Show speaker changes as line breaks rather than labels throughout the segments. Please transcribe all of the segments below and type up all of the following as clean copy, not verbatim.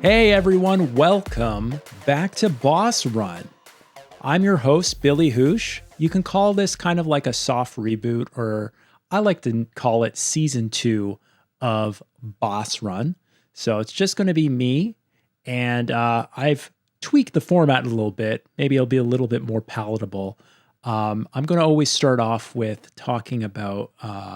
Hey everyone, welcome back to Boss Run. I'm your host, Billy Hoosh. You can call this kind of like a soft reboot, or I like to call it season 2 of Boss Run. So it's just going to be me, and I've tweaked the format a little bit. Maybe it'll be a little bit more palatable. I'm going to always start off with talking about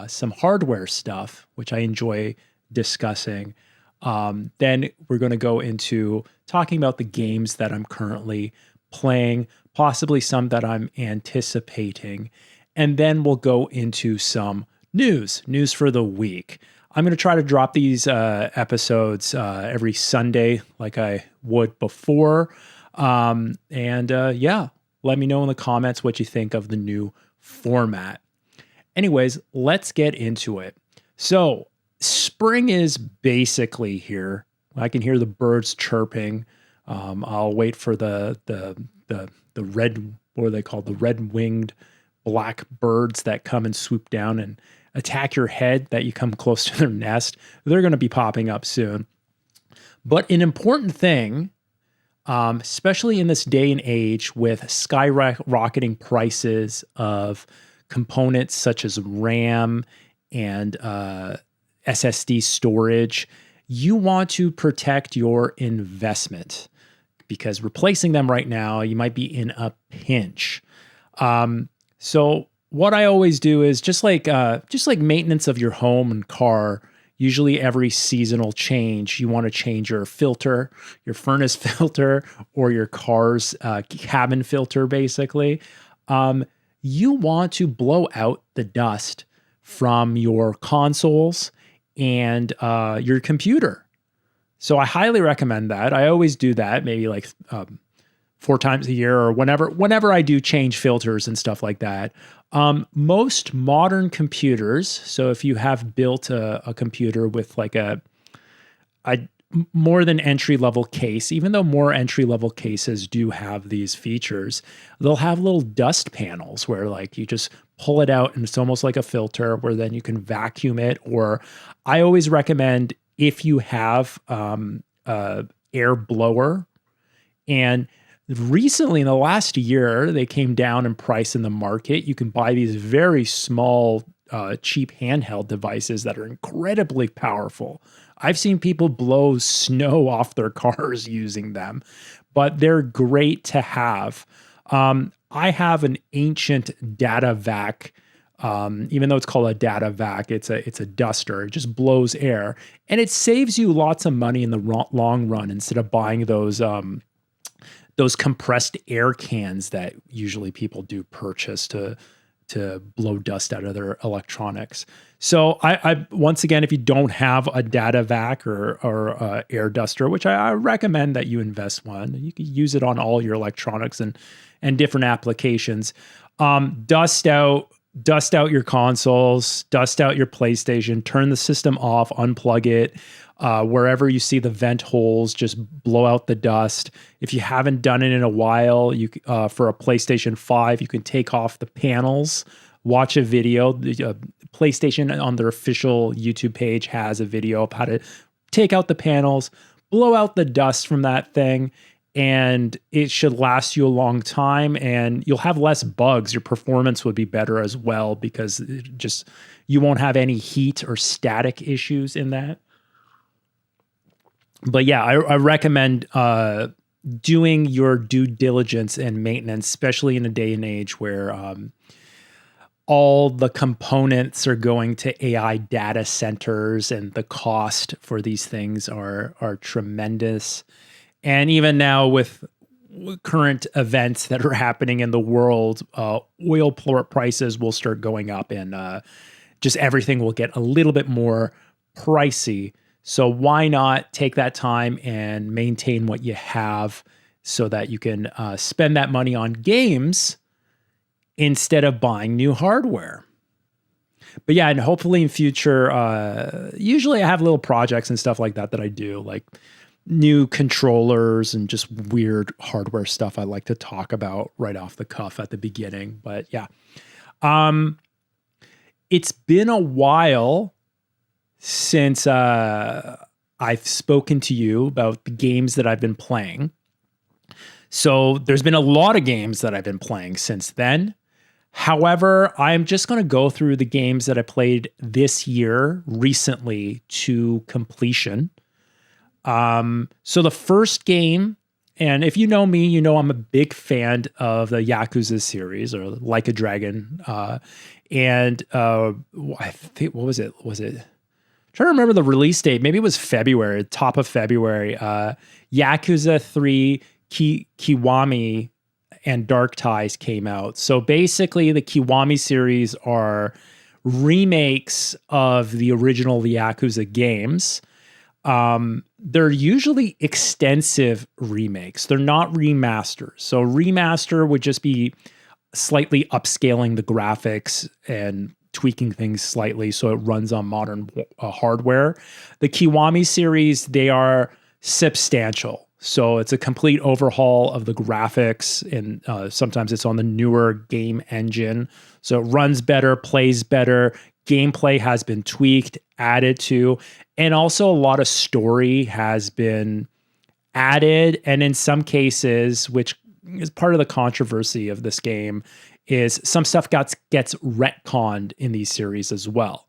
some hardware stuff, which I enjoy discussing. Then we're going to go into talking about the games that I'm currently playing, possibly some that I'm anticipating. And then we'll go into some news for the week. I'm going to try to drop these episodes every Sunday like I would before. Yeah, let me know in the comments what you think of the new format. Anyways, let's get into it. So, spring is basically here. I can hear the birds chirping. I'll wait for the red, what are they called? The red-winged black birds that come and swoop down and attack your head that you come close to their nest. They're going to be popping up soon. But an important thing, especially in this day and age with skyrocketing prices of components such as RAM and SSD storage, you want to protect your investment because replacing them right now, you might be in a pinch. So what I always do is just like maintenance of your home and car. Usually every seasonal change, you want to change your filter, your furnace filter, or your car's cabin filter, basically. You want to blow out the dust from your consoles and your computer. So I highly recommend that. I always do that, maybe like 4 times a year or whenever I do change filters and stuff like that. Most modern computers, so if you have built a computer with like a more than entry-level case, even though more entry-level cases do have these features, they'll have little dust panels where like you just pull it out and it's almost like a filter where then you can vacuum it. Or I always recommend if you have air blower, and recently in the last year, they came down in price in the market. You can buy these very small, cheap handheld devices that are incredibly powerful. I've seen people blow snow off their cars using them, but they're great to have. I have an ancient data vac. Even though it's called a data vac, it's a duster. It just blows air, and it saves you lots of money in the long run instead of buying those compressed air cans that usually people do purchase to blow dust out of their electronics. So I once again, if you don't have a data vac or air duster, which I recommend that you invest one, you can use it on all your electronics and different applications. Dust out your consoles, dust out your PlayStation, turn the system off, unplug it. Wherever you see the vent holes, just blow out the dust. If you haven't done it in a while, you for a PlayStation 5, you can take off the panels, watch a video. PlayStation on their official YouTube page has a video of how to take out the panels, blow out the dust from that thing, and it should last you a long time, and you'll have less bugs. Your performance would be better as well because you won't have any heat or static issues in that. But yeah, I recommend doing your due diligence and maintenance, especially in a day and age where all the components are going to AI data centers and the cost for these things are tremendous. And even now with current events that are happening in the world, oil prices will start going up, and just everything will get a little bit more pricey. So why not take that time and maintain what you have so that you can spend that money on games instead of buying new hardware? But yeah, and hopefully in future, usually I have little projects and stuff like that I do, like new controllers and just weird hardware stuff I like to talk about right off the cuff at the beginning. But yeah, it's been a while since I've spoken to you about the games that I've been playing. So there's been a lot of games that I've been playing since then. However, I'm just going to go through the games that I played this year recently to completion. So the first game, and if you know me, you know I'm a big fan of the Yakuza series, or Like a Dragon. I think, what was it? I'm trying to remember the release date. Maybe it was February, top of February. Yakuza 3 Kiwami and Dark Ties came out. So basically, the Kiwami series are remakes of the original Yakuza games. They're usually extensive remakes. They're not remasters. So remaster would just be slightly upscaling the graphics and tweaking things slightly so it runs on modern hardware. The Kiwami series, they are substantial. So it's a complete overhaul of the graphics, and sometimes it's on the newer game engine. So it runs better, plays better. Gameplay has been tweaked, added to, and also a lot of story has been added. And in some cases, which is part of the controversy of this game, is some stuff gets retconned in these series as well.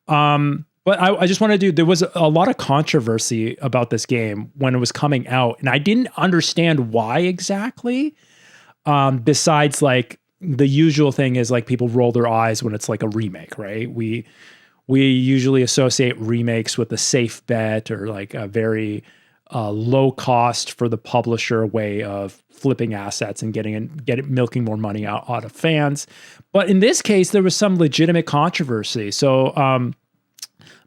But I just want to there was a lot of controversy about this game when it was coming out, and I didn't understand why exactly. Besides, like, the usual thing is, like, people roll their eyes when it's like a remake, right? We usually associate remakes with a safe bet, or like a very low cost for the publisher way of flipping assets and milking more money out of fans. But in this case, there was some legitimate controversy. So I'm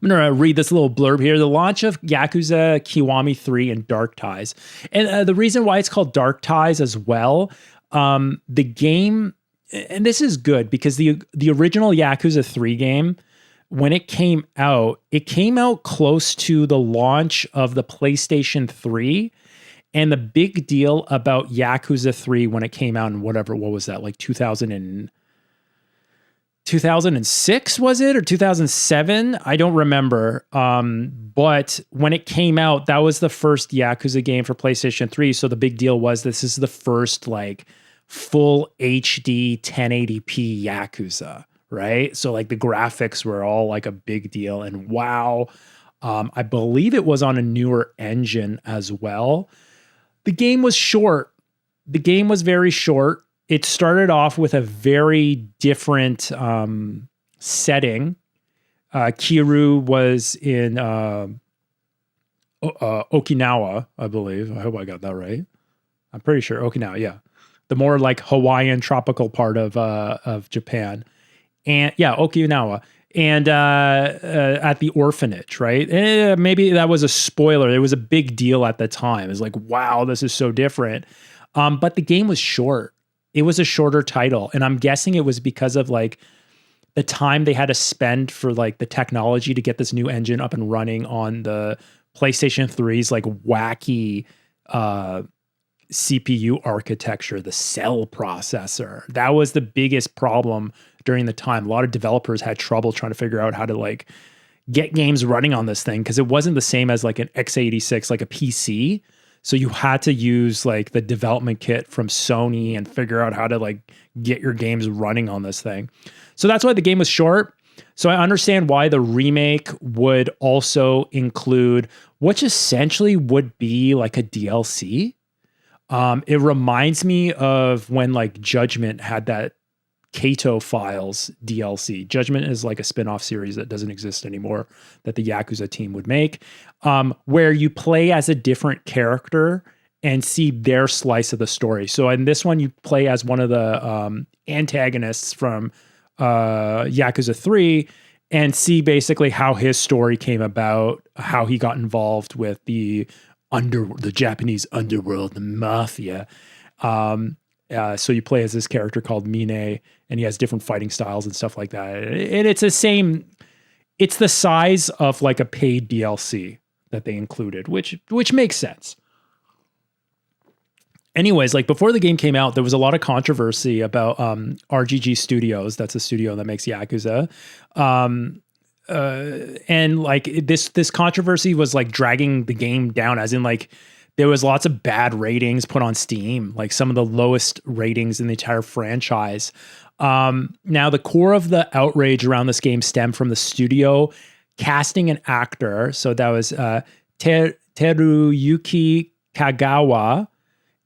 going to read this little blurb here. The launch of Yakuza Kiwami 3 and Dark Ties. And the reason why it's called Dark Ties as well, the game, and this is good because the original Yakuza 3 game, when it came out close to the launch of the PlayStation 3. And the big deal about Yakuza 3 when it came out in what was that, like 2006 was it, or 2007? I don't remember. But when it came out, that was the first Yakuza game for PlayStation 3. So the big deal was this is the first like full HD 1080p Yakuza, right? So like the graphics were all like a big deal. And wow, I believe it was on a newer engine as well. The game was short. The game was very short. It started off with a very different setting. Kiryu was in Okinawa, I believe. I hope I got that right. I'm pretty sure Okinawa, yeah. The more like Hawaiian tropical part of Japan. And yeah, Okinawa. And at the orphanage, right? Maybe that was a spoiler. It was a big deal at the time. It was like, wow, this is so different. But the game was short. It was a shorter title. And I'm guessing it was because of like the time they had to spend for like the technology to get this new engine up and running on the PlayStation 3's like wacky CPU architecture, the cell processor. That was the biggest problem during the time. A lot of developers had trouble trying to figure out how to like get games running on this thing because it wasn't the same as like an x86, like a PC. So you had to use like the development kit from Sony and figure out how to like get your games running on this thing. So that's why the game was short. So I understand why the remake would also include, which essentially would be like a DLC. It reminds me of when like Judgment had that Kato Files DLC. Judgment is like a spin-off series that doesn't exist anymore that the Yakuza team would make, where you play as a different character and see their slice of the story. So in this one, you play as one of the antagonists from Yakuza 3 and see basically how his story came about, how he got involved with the Japanese underworld, the mafia. So you play as this character called Mine, and he has different fighting styles and stuff like that. And it's the size of like a paid DLC that they included, which makes sense. Anyways, like before the game came out, there was a lot of controversy about RGG Studios. That's a studio that makes Yakuza. and like this controversy was like dragging the game down, as in like there was lots of bad ratings put on Steam, like some of the lowest ratings in the entire franchise. Now the core of the outrage around this game stemmed from the studio casting an actor. So that was Teruyuki Kagawa,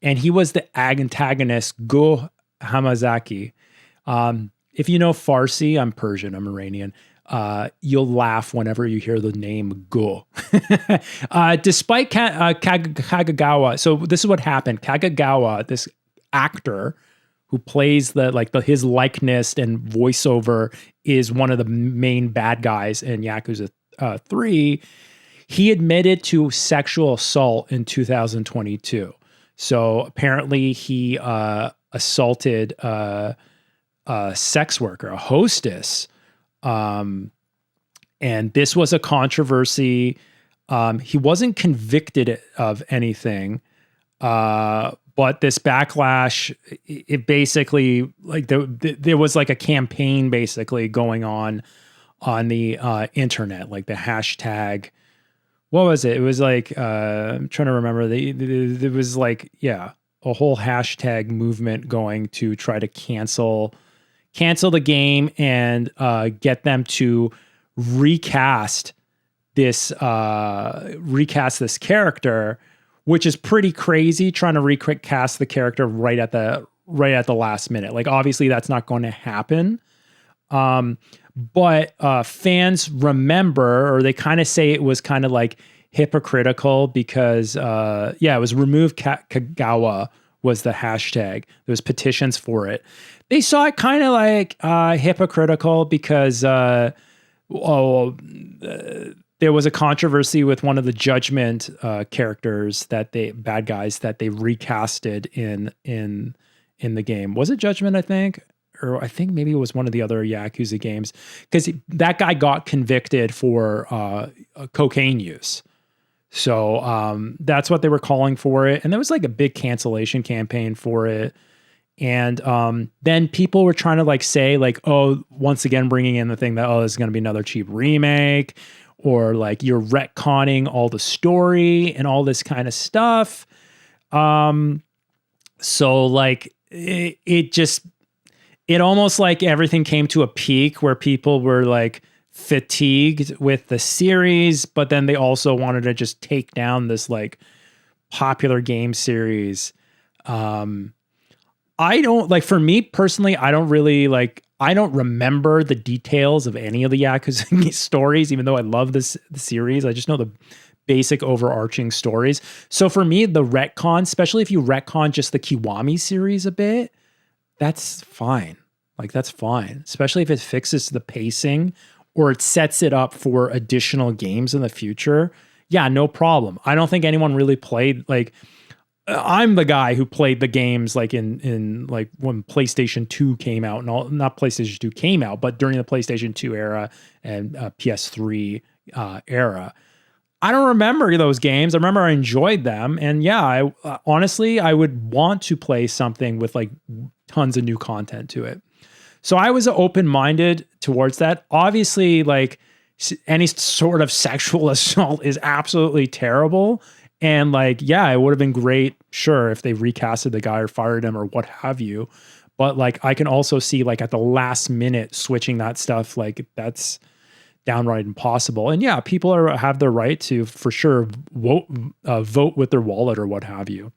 and he was the antagonist Go Hamazaki. If you know Farsi, I'm Persian, I'm Iranian. You'll laugh whenever you hear the name Go. Despite Kagagawa, so this is what happened. Kagagawa, this actor who plays his likeness and voiceover, is one of the main bad guys in Yakuza 3. He admitted to sexual assault in 2022. So apparently he assaulted a sex worker, a hostess. And this was a controversy. He wasn't convicted of anything, but this backlash, it basically, like there was like a campaign basically going on the internet, like the hashtag. What was it? It was like, I'm trying to remember. There was like, yeah, a whole hashtag movement going to try to cancel the game and get them to recast this character, which is pretty crazy, trying to recast the character right at the last minute. Like, obviously that's not going to happen. But fans remember, or they kind of say it was kind of like hypocritical because, it was remove Kagawa was the hashtag. There was petitions for it. They saw it kind of like hypocritical because there was a controversy with one of the Judgment characters bad guys that they recasted in the game. Was it Judgment, I think? Or I think maybe it was one of the other Yakuza games, because that guy got convicted for cocaine use. So that's what they were calling for it. And there was like a big cancellation campaign for it. And then people were trying to like say like, oh, once again, bringing in the thing that, oh, this is going to be another cheap remake, or like you're retconning all the story and all this kind of stuff. So like it almost like everything came to a peak where people were like fatigued with the series, but then they also wanted to just take down this like popular game series. I don't like, for me personally, I don't remember the details of any of the Yakuza stories, even though I love the series. I just know the basic overarching stories. So for me, the retcon, especially if you retcon just the Kiwami series a bit, that's fine. Like, that's fine, especially if it fixes the pacing or it sets it up for additional games in the future. Yeah, no problem. I don't think anyone really played, like, I'm the guy who played the games like in like when PlayStation 2 came out, and all, not PlayStation 2 came out, but during the PlayStation 2 era and PS3 era. I don't remember those games. I remember I enjoyed them. And yeah, honestly, I would want to play something with like tons of new content to it. So I was open-minded towards that. Obviously, like any sort of sexual assault is absolutely terrible. And like, yeah, it would have been great, sure, if they recasted the guy or fired him or what have you. But like, I can also see like at the last minute switching that stuff, like that's downright impossible. And yeah, people have the right to, for sure, vote with their wallet or what have you.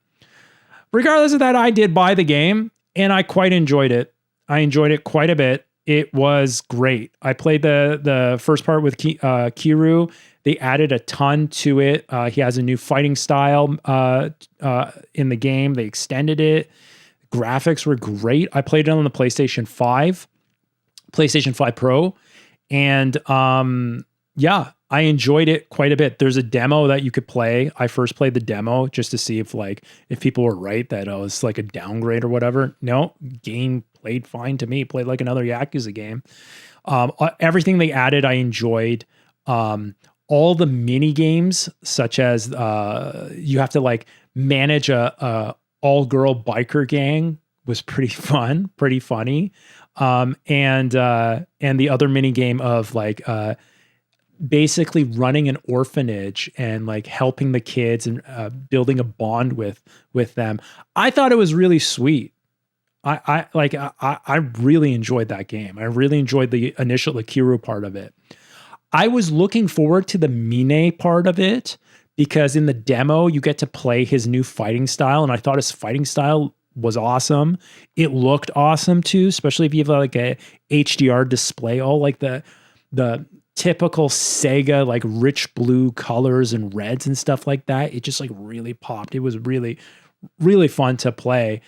Regardless of that, I did buy the game and I quite enjoyed it. I enjoyed it quite a bit. It was great. I played the first part with Kiryu. They added a ton to it. He has a new fighting style in the game. They extended it. Graphics were great. I played it on the PlayStation 5 Pro. And yeah, I enjoyed it quite a bit. There's a demo that you could play. I first played the demo just to see if people were right that it was like a downgrade or whatever. No, game played fine to me. Played like another Yakuza game. Everything they added, I enjoyed. All the mini games, such as you have to like manage a all-girl biker gang, was pretty fun, pretty funny. And the other mini game of like basically running an orphanage and like helping the kids and building a bond with them. I thought it was really sweet. I really enjoyed that game. I really enjoyed the initial Akiru part of it. I was looking forward to the Mine part of it because in the demo you get to play his new fighting style, and I thought his fighting style was awesome. It looked awesome too, especially if you have like a HDR display, all like the typical Sega like rich blue colors and reds and stuff like that. It just like really popped. It was really, really fun to play.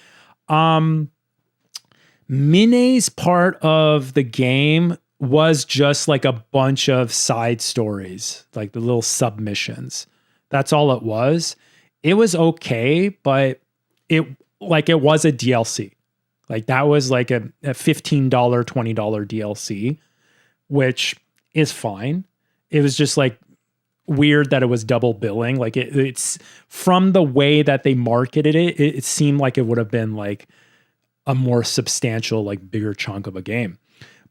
Mine's part of the game was just like a bunch of side stories, like the little submissions. That's all it was. It was okay, but it was a DLC. Like that was like a $15, $20 DLC, which is fine. It was just like weird that it was double billing. Like it's from the way that they marketed it, it seemed like it would have been like a more substantial, like bigger chunk of a game.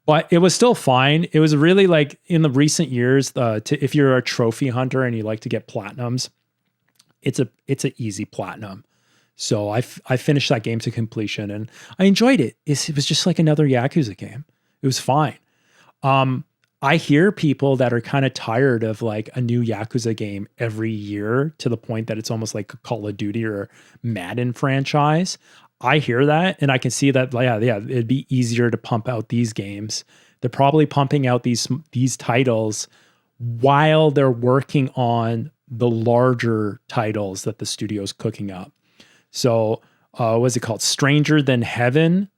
But it was still fine. It was really like in the recent years, if you're a trophy hunter and you like to get platinums, it's an easy platinum. So I finished that game to completion and I enjoyed it. It was just like another Yakuza game. It was fine. I hear people that are kind of tired of like a new Yakuza game every year to the point that it's almost like a Call of Duty or Madden franchise. I hear that and I can see that, yeah, it'd be easier to pump out these games. They're probably pumping out these titles while they're working on the larger titles that the studio's cooking up. So, what's it called? Stranger Than Heaven.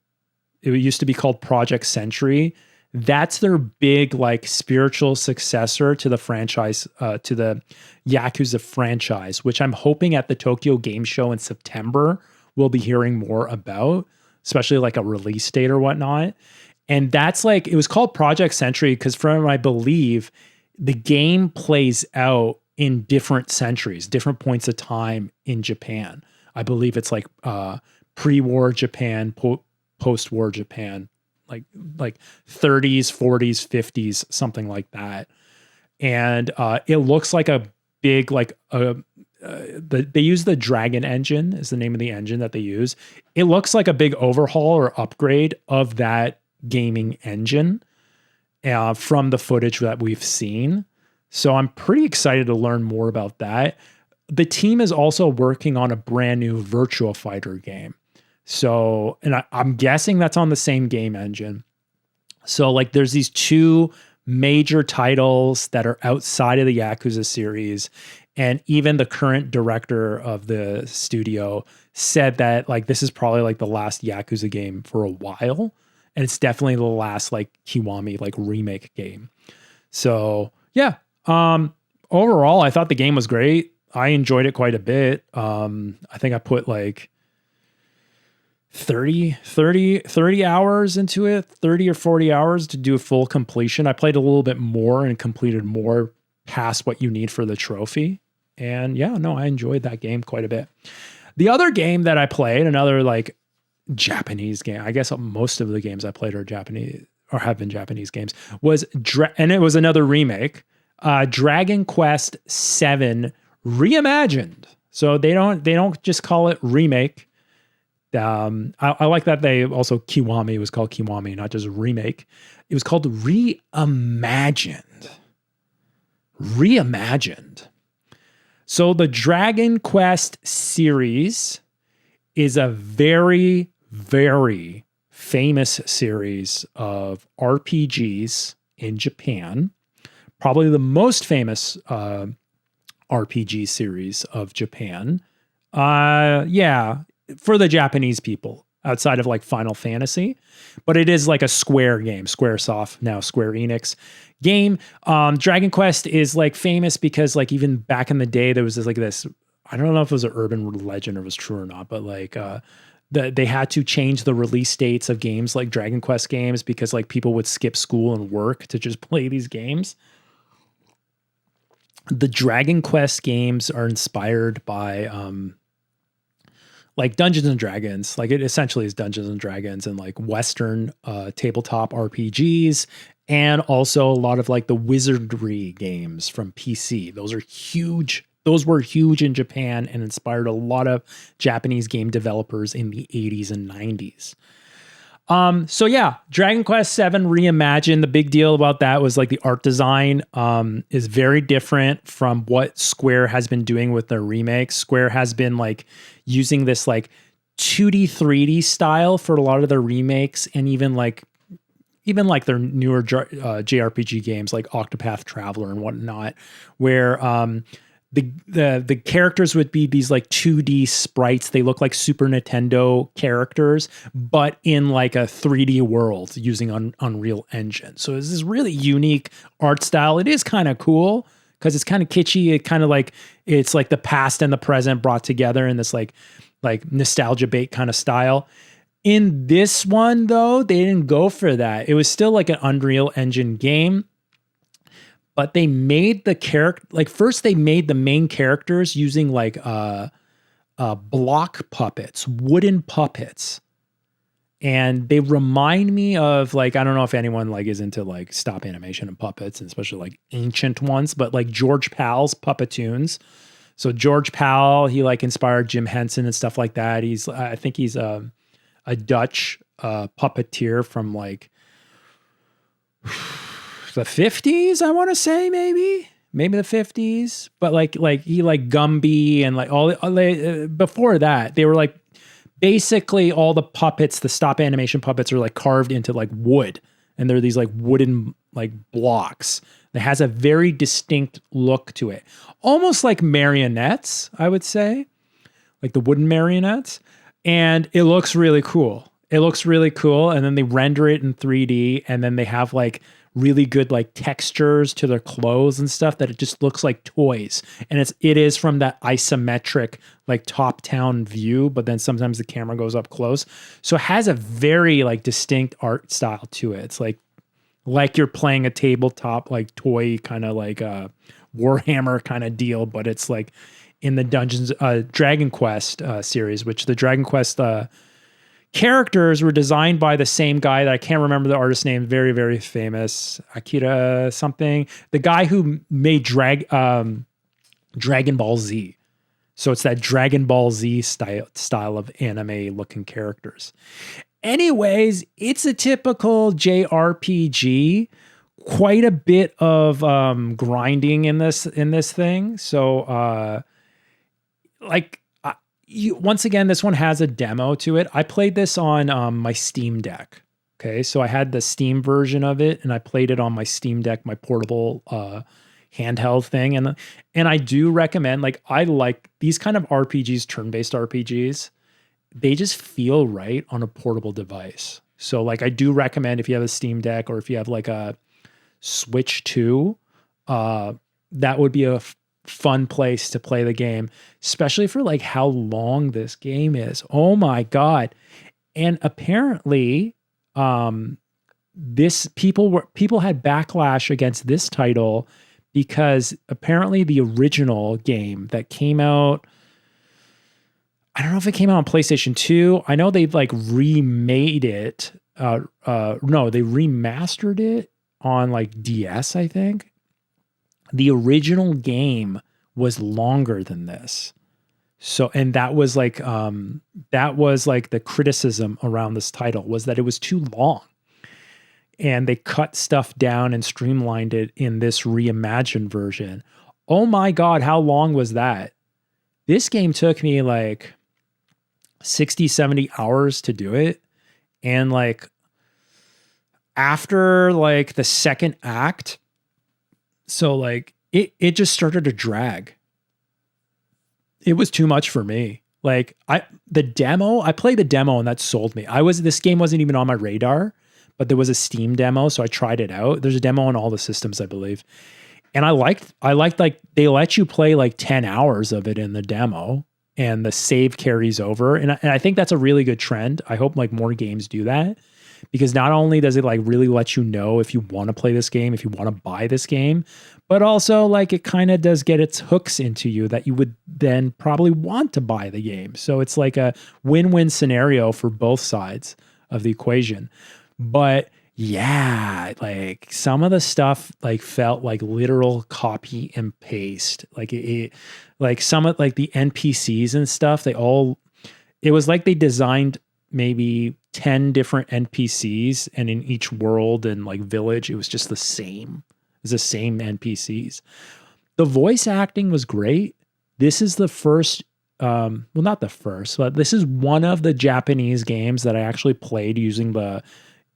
It used to be called Project Century. That's their big, like, spiritual successor to the franchise, to the Yakuza franchise, which I'm hoping at the Tokyo Game Show in September we'll be hearing more about, especially like a release date or whatnot. And that's like, it was called Project Century because from I believe the game plays out in different centuries, different points of time in Japan. I believe it's like pre-war Japan, post-war Japan, like 30s, 40s, 50s, something like that. And it looks like a big, like they use the Dragon engine is the name of the engine that they use. It looks like a big overhaul or upgrade of that gaming engine from the footage that we've seen. So I'm pretty excited to learn more about that. The team is also working on a brand new Virtua Fighter game. So, and I'm guessing that's on the same game engine. So like there's these two major titles that are outside of the Yakuza series. And even the current director of the studio said that like this is probably like the last Yakuza game for a while. And it's definitely the last like Kiwami like remake game. So yeah. Overall, I thought the game was great. I enjoyed it quite a bit. I think I put like 30 hours into it, 30 or 40 hours to do a full completion. I played a little bit more and completed more past what you need for the trophy. And yeah, no, I enjoyed that game quite a bit. The other game that I played, another like Japanese game, I guess most of the games I played are Japanese or have been Japanese games, was and it was another remake, Dragon Quest VII Reimagined. So they don't just call it remake. I like that they also Kiwami was called Kiwami, not just remake. It was called Reimagined. Reimagined. So the Dragon Quest series is a very, very famous series of RPGs in Japan. Probably the most famous RPG series of Japan. Yeah, for the Japanese people outside of like Final Fantasy, but it is like a Square game, Squaresoft, now Square Enix game. Dragon Quest is like famous because like even back in the day, there was this, I don't know if it was an urban legend or it was true or not, but like they had to change the release dates of games like Dragon Quest games because like people would skip school and work to just play these games. The Dragon Quest games are inspired by like Dungeons and Dragons. Like it essentially is Dungeons and Dragons and like Western tabletop RPGs, and also a lot of like the wizardry games from PC. Those are huge. Those were huge in Japan and inspired a lot of Japanese game developers in the 80s and 90s. So yeah, Dragon Quest VII Reimagined. The big deal about that was like the art design is very different from what Square has been doing with their remakes. Square has been like using this like 2D 3D style for a lot of their remakes, and even like their newer JRPG games like Octopath Traveler and whatnot, where the characters would be these like 2D sprites. They look like Super Nintendo characters, but in like a 3D world using Unreal Engine. So it's this really unique art style. It is kind of cool because it's kind of kitschy. It kind of like, it's like the past and the present brought together in this like nostalgia bait kind of style. In this one though, they didn't go for that. It was still like an Unreal Engine game. But they made the character, like first they made the main characters using like block puppets, wooden puppets. And they remind me of like, I don't know if anyone like is into like stop animation and puppets, and especially like ancient ones, but like George Pal's Puppetoons. So George Pal, he like inspired Jim Henson and stuff like that. I think he's a Dutch puppeteer from like the 50s, I want to say, maybe the 50s, but like he like Gumby and like all before that, they were like basically all the puppets, the stop animation puppets are like carved into like wood, and they're these like wooden like blocks that has a very distinct look to it, almost like marionettes, I would say, like the wooden marionettes, and it looks really cool. And then they render it in 3D, and then they have like really good like textures to their clothes and stuff that it just looks like toys. And it is from that isometric like top-down view, but then sometimes the camera goes up close. So it has a very like distinct art style to it. It's like you're playing a tabletop like toy kind of like a Warhammer kind of deal, but it's like in the Dragon Quest series, which the Dragon Quest characters were designed by the same guy that I can't remember the artist's name, very, very famous, Akira something, the guy who made Dragon Ball Z. So it's that Dragon Ball Z style of anime looking characters. Anyways, it's a typical JRPG, quite a bit of grinding in this thing. So once again, this one has a demo to it. I played this on my Steam Deck. Okay, so I had the Steam version of it, and I played it on my Steam Deck, my portable handheld thing. And I do recommend, like, I like these kind of RPGs, turn-based RPGs. They just feel right on a portable device. So, like, I do recommend if you have a Steam Deck or if you have like a Switch 2, that would be a fun place to play the game, especially for like how long this game is. Oh my God. And apparently this people had backlash against this title because apparently the original game that came out, I don't know if it came out on PlayStation 2. I know they like remade it. No, they remastered it on like DS, I think. The original game was longer than this. So, and that was like the criticism around this title, was that it was too long. And they cut stuff down and streamlined it in this reimagined version. Oh my God, how long was that? This game took me like 60, 70 hours to do it. And like after like the second act, so like it just started to drag. It was too much for me. Like I played the demo and that sold me. This game wasn't even on my radar, but there was a Steam demo, so I tried it out. There's a demo on all the systems, I believe. And I liked like they let you play like 10 hours of it in the demo, and the save carries over. And I think that's a really good trend. I hope like more games do that, because not only does it like really let you know if you want to play this game, if you want to buy this game, but also like it kind of does get its hooks into you that you would then probably want to buy the game. So it's like a win-win scenario for both sides of the equation. But yeah, like some of the stuff like felt like literal copy and paste. Like like some of like the NPCs and stuff, it was like they designed maybe 10 different NPCs, and in each world and like village, it was just the same. It was the same NPCs. The voice acting was great. This is the first, well, not the first, but this is one of the Japanese games that I actually played using the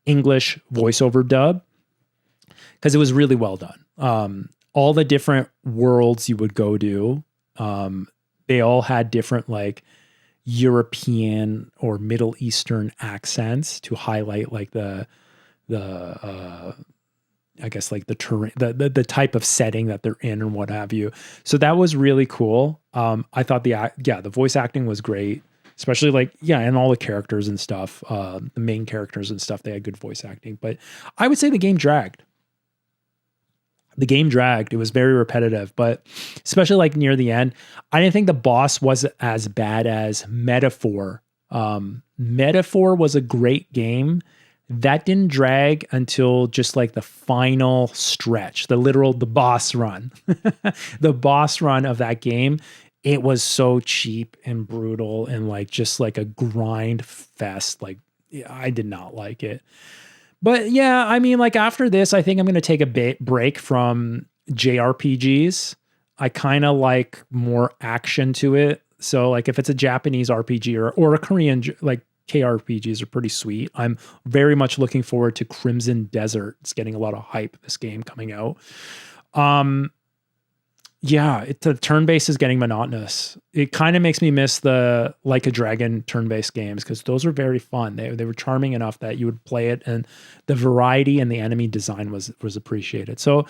English voiceover dub, because it was really well done. All the different worlds you would go to, they all had different like European or Middle Eastern accents to highlight like the I guess like the terrain, the type of setting that they're in and what have you. So that was really cool. I thought the voice acting was great, especially like, and all the characters and stuff, the main characters and stuff, they had good voice acting, but I would say the game dragged. It was very repetitive, but especially like near the end, I didn't think the boss was as bad as Metaphor. Metaphor was a great game. That didn't drag until just like the final stretch, the boss run. The boss run of that game, it was so cheap and brutal and like just like a grind fest. Like I did not like it. But yeah, I mean, like after this, I think I'm going to take a break from JRPGs. I kind of like more action to it. So like if it's a Japanese RPG or a Korean, like KRPGs are pretty sweet. I'm very much looking forward to Crimson Desert. It's getting a lot of hype, this game coming out. The turn-based is getting monotonous. It kind of makes me miss the Like a Dragon turn-based games, because those were very fun. They were charming enough that you would play it, and the variety and the enemy design was appreciated. So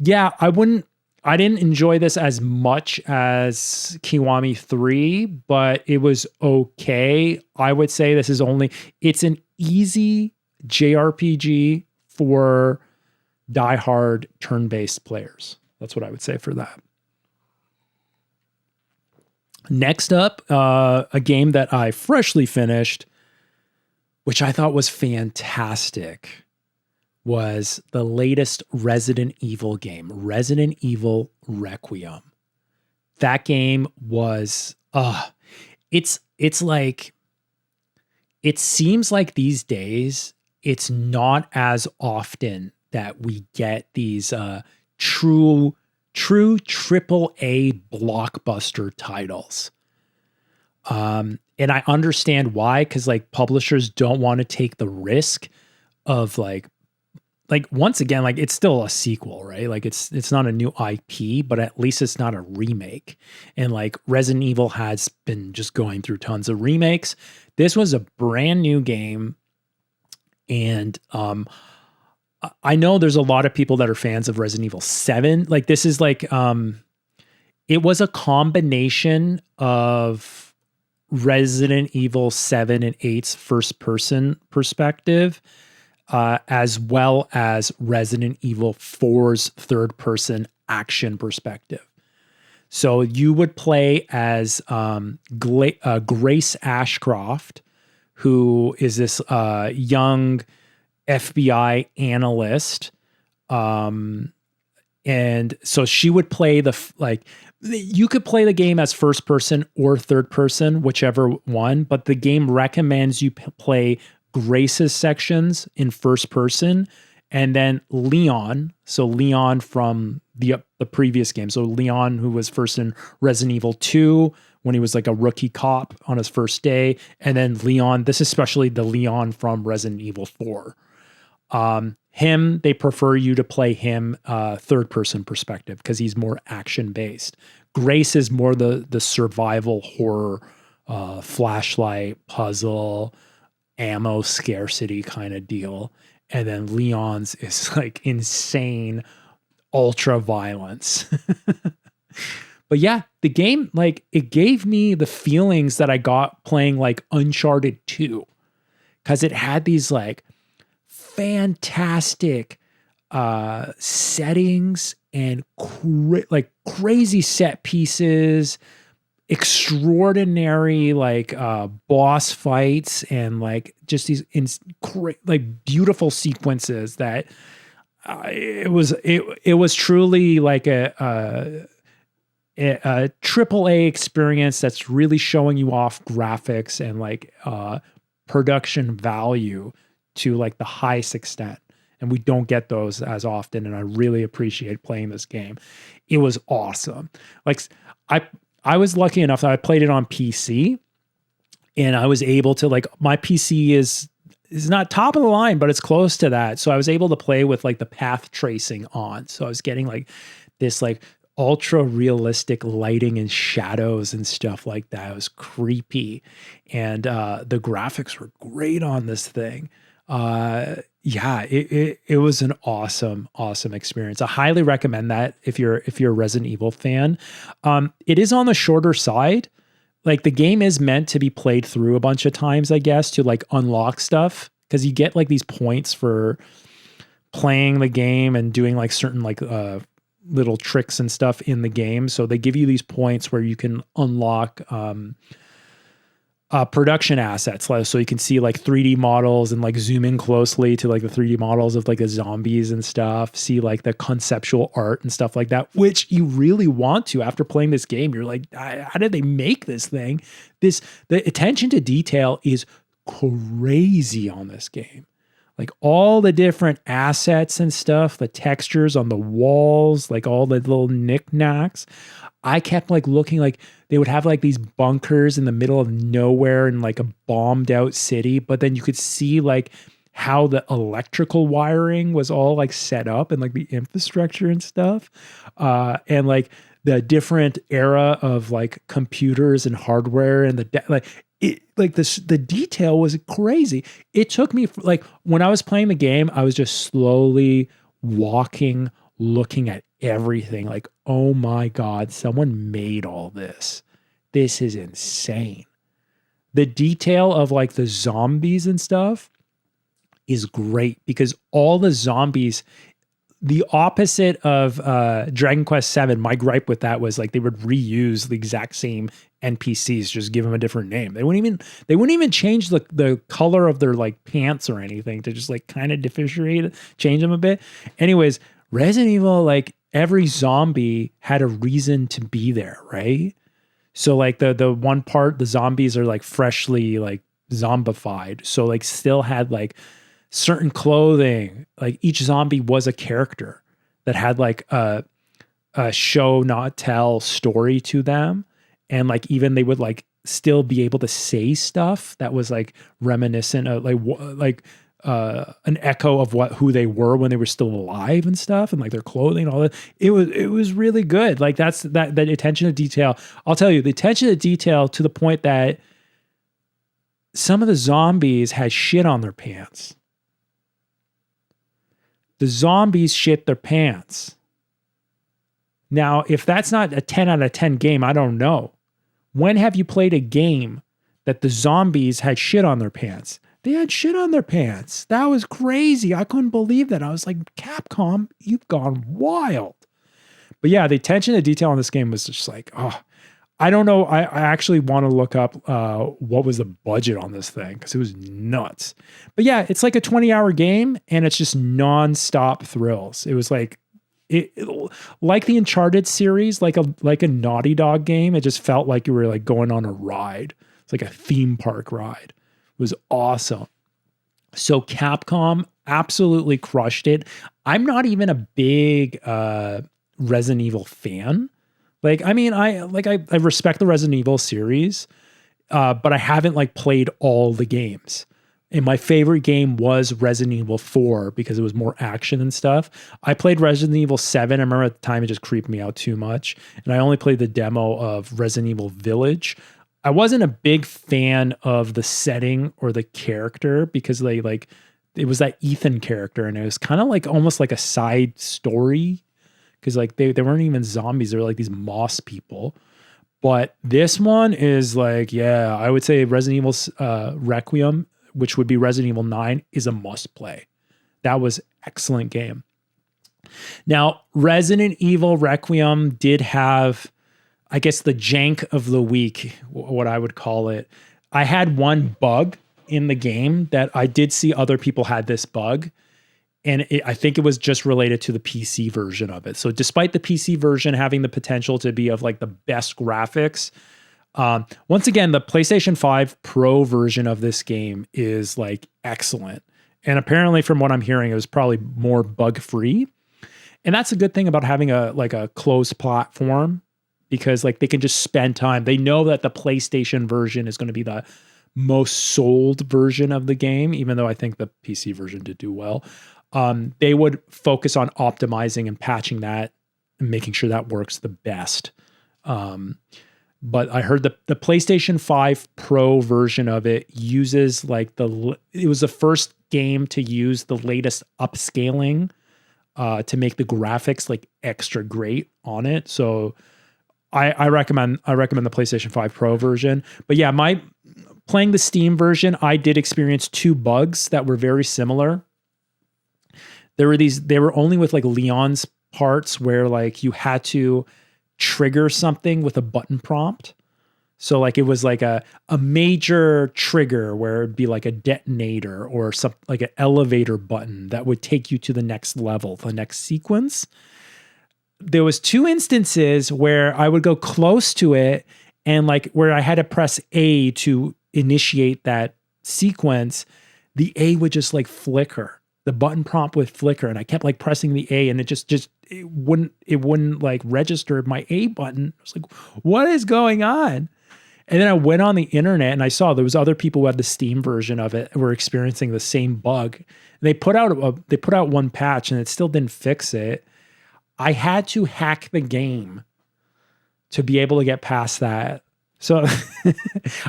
yeah, I didn't enjoy this as much as Kiwami 3, but it was okay. I would say it's an easy JRPG for diehard turn-based players. That's what I would say for that. Next up, a game that I freshly finished, which I thought was fantastic, was the latest Resident Evil game, Resident Evil Requiem. That game was, it's like, it seems like these days, it's not as often that we get these true AAA blockbuster titles. And I understand why, because like publishers don't want to take the risk of like once again, like it's still a sequel, right? Like it's not a new IP, but at least it's not a remake. And like Resident Evil has been just going through tons of remakes. This was a brand new game. And I know there's a lot of people that are fans of Resident Evil 7. Like this is like, it was a combination of Resident Evil 7 and 8's first person perspective, as well as Resident Evil 4's third person action perspective. So you would play as Grace Ashcroft, who is this young FBI analyst. And so she would play you could play the game as first person or third person, whichever one, but the game recommends you play Grace's sections in first person, and then Leon. So Leon from the previous game. So Leon, who was first in Resident Evil 2, when he was like a rookie cop on his first day. And then Leon, this is especially the Leon from Resident Evil 4. They prefer you to play him third person perspective because he's more action based. Grace is more the survival horror, flashlight, puzzle, ammo scarcity kind of deal. And then Leon's is like insane ultra violence. But yeah, the game, like it gave me the feelings that I got playing like Uncharted 2, because it had these like fantastic settings and like crazy set pieces, extraordinary like boss fights, and like just these like beautiful sequences that it was truly like a triple A experience that's really showing you off graphics and like production value to like the highest extent. And we don't get those as often. And I really appreciate playing this game. It was awesome. Like I was lucky enough that I played it on PC, and I was able to, like, my PC is not top of the line, but it's close to that. So I was able to play with like the path tracing on. So I was getting like this like ultra realistic lighting and shadows and stuff like that. It was creepy. And the graphics were great on this thing. Yeah, it was an awesome experience. I highly recommend that if you're a Resident Evil fan. It is on the shorter side. Like, the game is meant to be played through a bunch of times, I guess, to like unlock stuff, because you get like these points for playing the game and doing like certain like little tricks and stuff in the game. So they give you these points where you can unlock production assets. So you can see like 3D models and like zoom in closely to like the 3D models of like the zombies and stuff, see like the conceptual art and stuff like that, which you really want to after playing this game. You're like, how did they make this thing? The attention to detail is crazy on this game. Like all the different assets and stuff, the textures on the walls, like all the little knickknacks. I kept like looking, like they would have like these bunkers in the middle of nowhere in like a bombed out city, but then you could see like how the electrical wiring was all like set up and like the infrastructure and stuff. And like the different era of like computers and hardware and the detail was crazy. It took me like, when I was playing the game, I was just slowly walking, looking at everything like, oh my God, someone made all this. This is insane. The detail of like the zombies and stuff is great, because all the zombies, the opposite of Dragon Quest VII, my gripe with that was like they would reuse the exact same NPCs, just give them a different name. They wouldn't even change the color of their like pants or anything to just like kind of differentiate, change them a bit. Anyways, Resident Evil, like every zombie had a reason to be there, right? So like the one part, the zombies are like freshly like zombified. So like still had like certain clothing. Like each zombie was a character that had like a show not tell story to them. And like even they would like still be able to say stuff that was like reminiscent of like an echo of who they were when they were still alive and stuff, and like their clothing and all that. It was really good. Like that attention to detail. I'll tell you, the attention to detail to the point that some of the zombies had shit on their pants. The zombies shit their pants. Now, if that's not a 10 out of 10 game, I don't know. When have you played a game that the zombies had shit on their pants? They had shit on their pants. That was crazy. I couldn't believe that. I was like, Capcom, you've gone wild. But yeah, the attention to detail on this game was just like, oh, I don't know. I actually want to look up what was the budget on this thing, because it was nuts. But yeah, it's like a 20-hour game, and it's just nonstop thrills. It was like, like the Uncharted series, like a Naughty Dog game. It just felt like you were like going on a ride. It's like a theme park ride. It was awesome. So Capcom absolutely crushed it. I'm not even a big Resident Evil fan. Like, I mean, I respect the Resident Evil series, but I haven't like played all the games. And my favorite game was Resident Evil 4 because it was more action and stuff. I played Resident Evil 7. I remember at the time it just creeped me out too much. And I only played the demo of Resident Evil Village. I wasn't a big fan of the setting or the character, because it was that Ethan character, and it was kind of like almost like a side story, because like they weren't even zombies. They were like these moss people. But this one is like, yeah, I would say Resident Evil Requiem, which would be Resident Evil 9, is a must play. that was excellent game. Now, Resident Evil Requiem did have, I guess, the jank of the week, what I would call it. I had one bug in the game that I did see other people had this bug. And I think it was just related to the PC version of it. So despite the PC version having the potential to be of like the best graphics, once again, the PlayStation 5 Pro version of this game is like excellent. And apparently from what I'm hearing, it was probably more bug free. And that's a good thing about having a closed platform, because like they can just spend time. They know that the PlayStation version is going to be the most sold version of the game, even though I think the PC version did do well. They would focus on optimizing and patching that and making sure that works the best. But I heard the PlayStation 5 Pro version of it uses like it was the first game to use the latest upscaling to make the graphics like extra great on it. So I recommend the PlayStation 5 Pro version. But yeah, playing the Steam version, I did experience two bugs that were very similar. They were only with like Leon's parts where like you had to trigger something with a button prompt. So like it was like a major trigger where it'd be like a detonator or something like an elevator button that would take you to the next level, the next sequence. There was two instances where I would go close to it and like where I had to press A to initiate that sequence, the A would just like flicker. The button prompt would flicker, and I kept like pressing the A, and it wouldn't like register my A button. I was like, what is going on? And then I went on the internet and I saw there was other people who had the Steam version of it and were experiencing the same bug. They put out one patch and it still didn't fix it. I had to hack the game to be able to get past that. So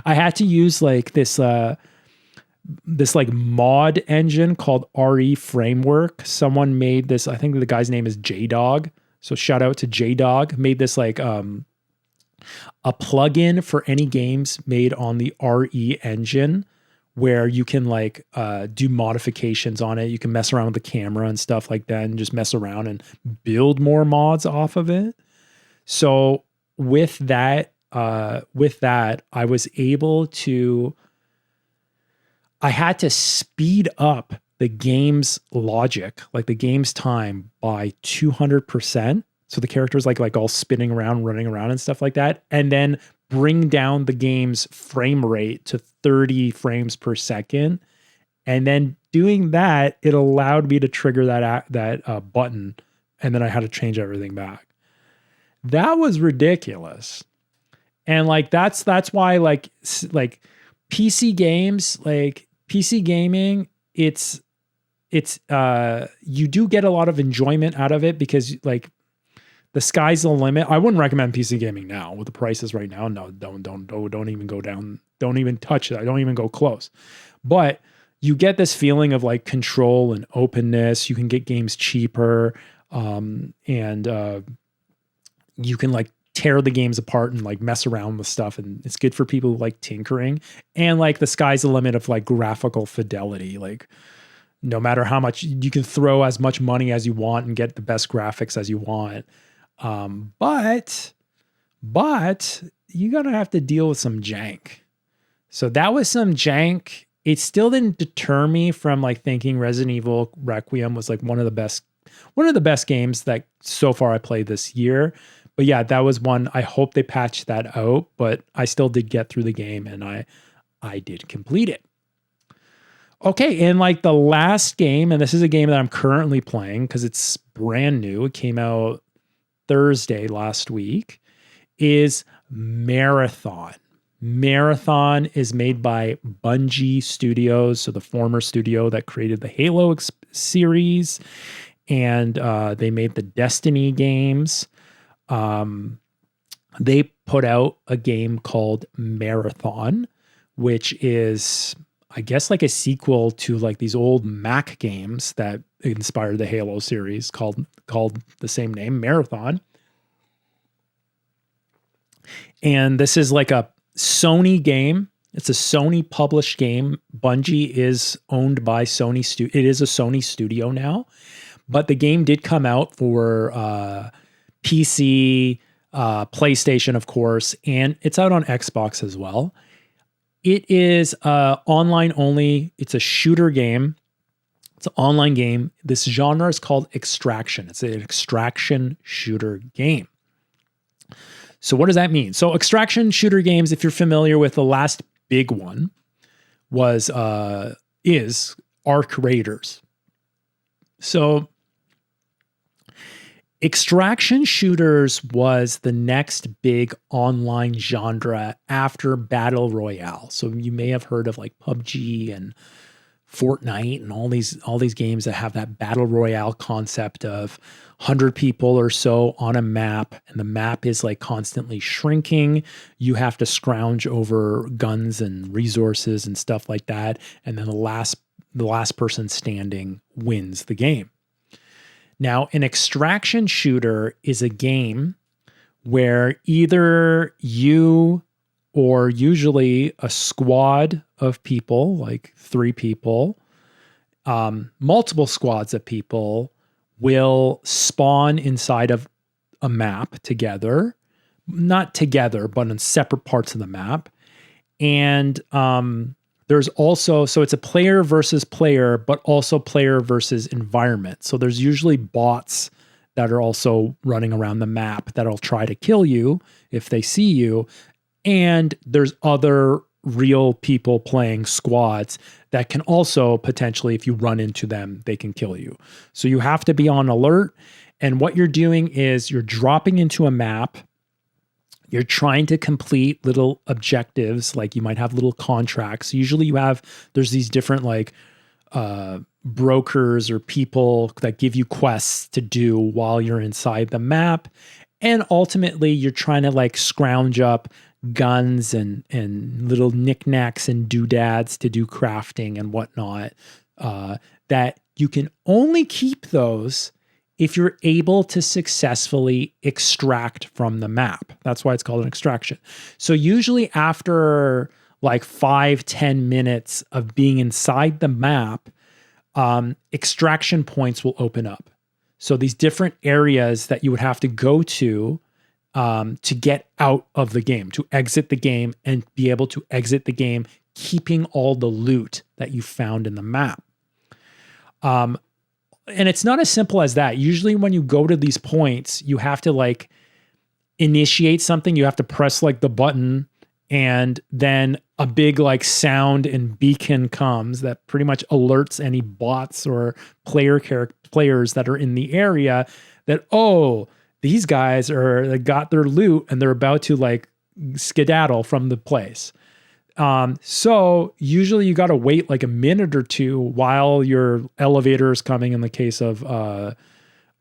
I had to use like this like mod engine called RE Framework. Someone made this, I think the guy's name is JDog. So shout out to JDog. Made this like a plugin for any games made on the RE engine where you can like do modifications on it. You can mess around with the camera and stuff like that and just mess around and build more mods off of it. So with that, I was able to, I had to speed up the game's logic, like the game's time by 200%. So the character was like all spinning around, running around and stuff like that. And then bring down the game's frame rate to 30 frames per second. And then doing that, it allowed me to trigger that button. And then I had to change everything back. That was ridiculous. And like, that's why like PC games, like PC gaming, it's you do get a lot of enjoyment out of it because like the sky's the limit. I wouldn't recommend PC gaming now with the prices right now. No, don't even go down. Don't even touch it. I don't even go close. But you get this feeling of like control and openness. You can get games cheaper, and you can like tear the games apart and like mess around with stuff. And it's good for people who like tinkering, and like the sky's the limit of like graphical fidelity. Like no matter how much you can throw as much money as you want and get the best graphics as you want. But you're going to have to deal with some jank. So that was some jank. It still didn't deter me from like thinking Resident Evil Requiem was like one of the best games that so far I played this year. But yeah, that was one. I hope they patched that out, but I still did get through the game and I did complete it. Okay, and like the last game, and this is a game that I'm currently playing because it's brand new. It came out Thursday last week, is Marathon. Marathon is made by Bungie Studios, so the former studio that created the Halo series, and they made the Destiny games. They put out a game called Marathon, which is, I guess, like a sequel to like these old Mac games that inspired the Halo series called the same name, Marathon. And this is like a Sony game. It's a Sony published game. Bungie is owned by Sony. It is a Sony studio now, but the game did come out for PC, PlayStation, of course, and it's out on Xbox as well. It is online only. It's a shooter game. It's an online game. This genre is called Extraction. It's an extraction shooter game. So what does that mean? So extraction shooter games, if you're familiar with, the last big one is Arc Raiders. So extraction shooters was the next big online genre after Battle Royale. So you may have heard of like PUBG and Fortnite and all these games that have that Battle Royale concept of 100 people or so on a map, and the map is like constantly shrinking. You have to scrounge over guns and resources and stuff like that, and then the last person standing wins the game. Now, an extraction shooter is a game where either you or usually a squad of people, like 3 people, multiple squads of people will spawn inside of a map together, not together, but on separate parts of the map. And there's also, so it's a player versus player, but also player versus environment. So there's usually bots that are also running around the map that'll try to kill you if they see you. And there's other real people playing squads that can also potentially, if you run into them, they can kill you. So you have to be on alert. And what you're doing is you're dropping into a map. You're trying to complete little objectives, like you might have little contracts. Usually there's these different like brokers or people that give you quests to do while you're inside the map. And ultimately you're trying to like scrounge up guns and little knickknacks and doodads to do crafting and whatnot, that you can only keep those if you're able to successfully extract from the map. That's why it's called an extraction. So usually after like 5-10 minutes of being inside the map, extraction points will open up. So these different areas that you would have to go to get out of the game, to exit the game and be able to exit the game, keeping all the loot that you found in the map. And it's not as simple as that. Usually when you go to these points, you have to like initiate something. You have to press like the button, and then a big like sound and beacon comes that pretty much alerts any bots or players that are in the area that, oh, these guys they got their loot and they're about to like skedaddle from the place. So usually you got to wait like a minute or two while your elevator is coming in the case of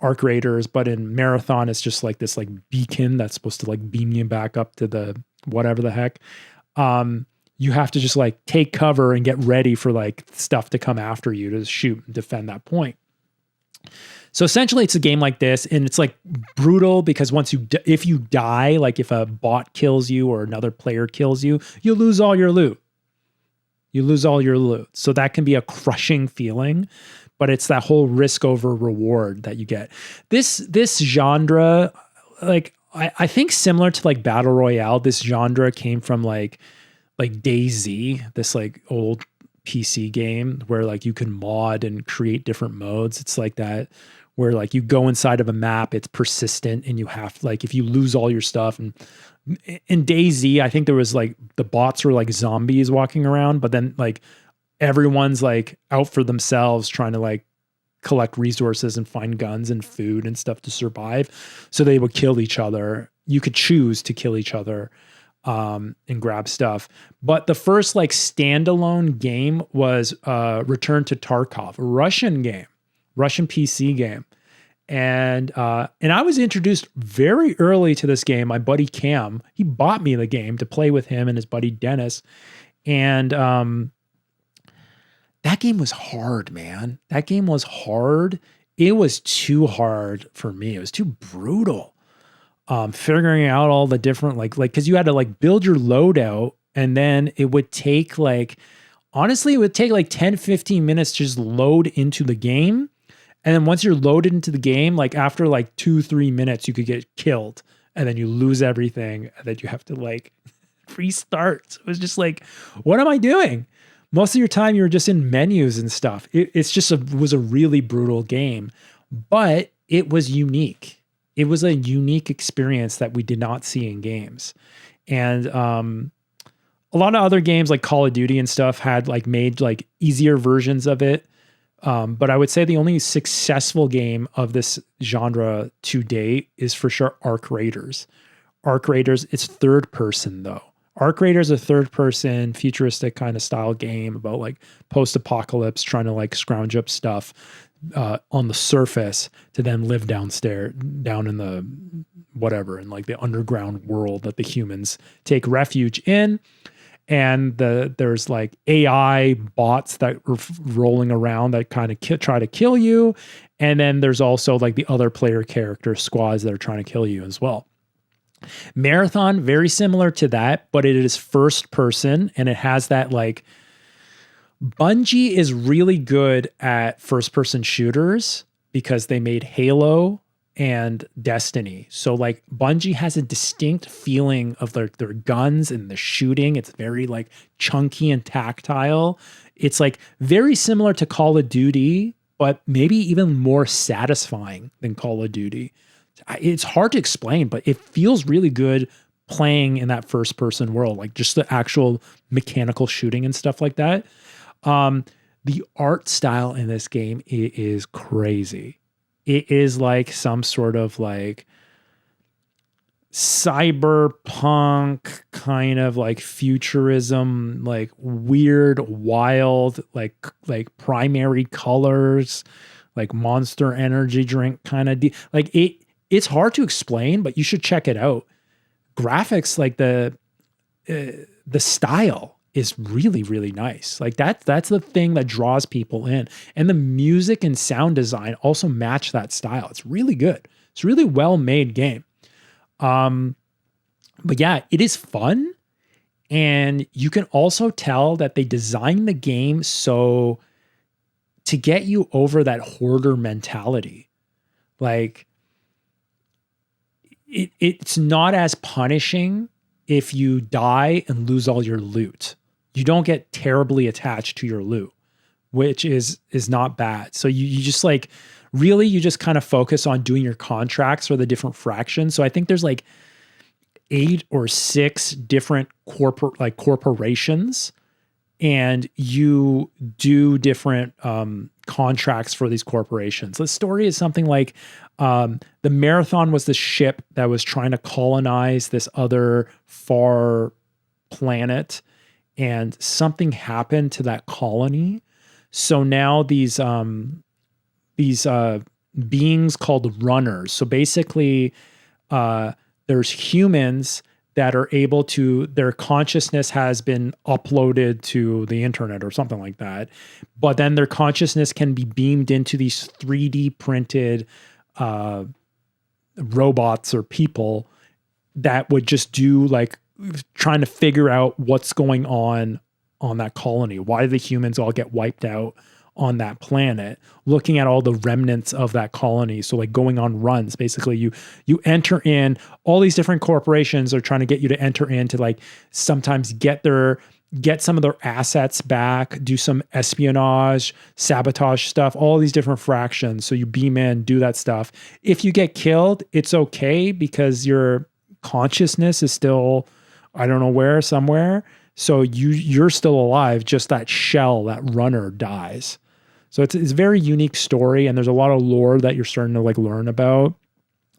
Arc Raiders, but in Marathon it's just like this like beacon that's supposed to like beam you back up to the whatever the heck. You have to just like take cover and get ready for like stuff to come after you to shoot and defend that point. So essentially it's a game like this, and it's like brutal because if you die, like if a bot kills you or another player kills you, you lose all your loot. So that can be a crushing feeling, but it's that whole risk over reward that you get. This genre, like I think similar to like Battle Royale, this genre came from like DayZ, this like old PC game where like you can mod and create different modes. It's like that, where like you go inside of a map, it's persistent, and you have like, if you lose all your stuff. And in DayZ, I think there was like the bots were like zombies walking around, but then like everyone's like out for themselves trying to like collect resources and find guns and food and stuff to survive. So they would kill each other. You could choose to kill each other and grab stuff. But the first like standalone game was Return to Tarkov, a Russian PC game. And I was introduced very early to this game. My buddy Cam, he bought me the game to play with him and his buddy Dennis. And that game was hard, man. That game was hard. It was too hard for me. It was too brutal. Figuring out all the different, like, cause you had to like build your loadout And then it would take like, honestly, it would take like 10, 15 minutes to just load into the game. And then once you're loaded into the game, like after like 2-3 minutes, you could get killed and then you lose everything and then you have to like restart. So it was just like, what am I doing? Most of your time you're just in menus and stuff. Was a really brutal game, but it was unique. It was a unique experience that we did not see in games. And a lot of other games like Call of Duty and stuff had like made like easier versions of it. But I would say the only successful game of this genre to date is for sure Arc Raiders. Arc Raiders, it's third person though. Arc Raiders is a third person futuristic kind of style game about like post-apocalypse, trying to like scrounge up stuff on the surface to then live down in the whatever, in like the underground world that the humans take refuge in. And there's like AI bots that are rolling around that kind of try to kill you. And then there's also like the other player character squads that are trying to kill you as well. Marathon, very similar to that, but it is first person and it has that like, Bungie is really good at first person shooters because they made Halo and Destiny. So like Bungie has a distinct feeling of their guns and the shooting. It's very like chunky and tactile. It's like very similar to Call of Duty, but maybe even more satisfying than Call of Duty. It's hard to explain, but it feels really good playing in that first person world, like just the actual mechanical shooting and stuff like that. The art style in this game is crazy. It is like some sort of like cyberpunk kind of like futurism, like weird, wild, like primary colors, like Monster Energy drink kind of like it's hard to explain, but you should check it out. Graphics, like the style is really, really nice. Like that's the thing that draws people in. And the music and sound design also match that style. It's really good. It's a really well-made game. But yeah, it is fun. And you can also tell that they designed the game so to get you over that hoarder mentality. Like it's not as punishing if you die and lose all your loot. You don't get terribly attached to your loot, which is not bad. So you just like, really, you just kind of focus on doing your contracts for the different fractions. So I think there's like 8 or 6 different corporations, and you do different contracts for these corporations. The story is something like the Marathon was the ship that was trying to colonize this other far planet, and something happened to that colony. So now these beings called runners. So basically, there's humans that are able to, their consciousness has been uploaded to the internet or something like that. But then their consciousness can be beamed into these 3D printed robots or people that would just do like trying to figure out what's going on that colony. Why do the humans all get wiped out on that planet, looking at all the remnants of that colony. So like going on runs, basically you enter in, all these different corporations are trying to get you to enter in to like sometimes get some of their assets back, do some espionage, sabotage stuff, all these different fractions. So you beam in, do that stuff. If you get killed, it's okay because your consciousness is still, I don't know where, somewhere. So you're still alive, just that shell, that runner dies. So it's a very unique story, and there's a lot of lore that you're starting to like learn about.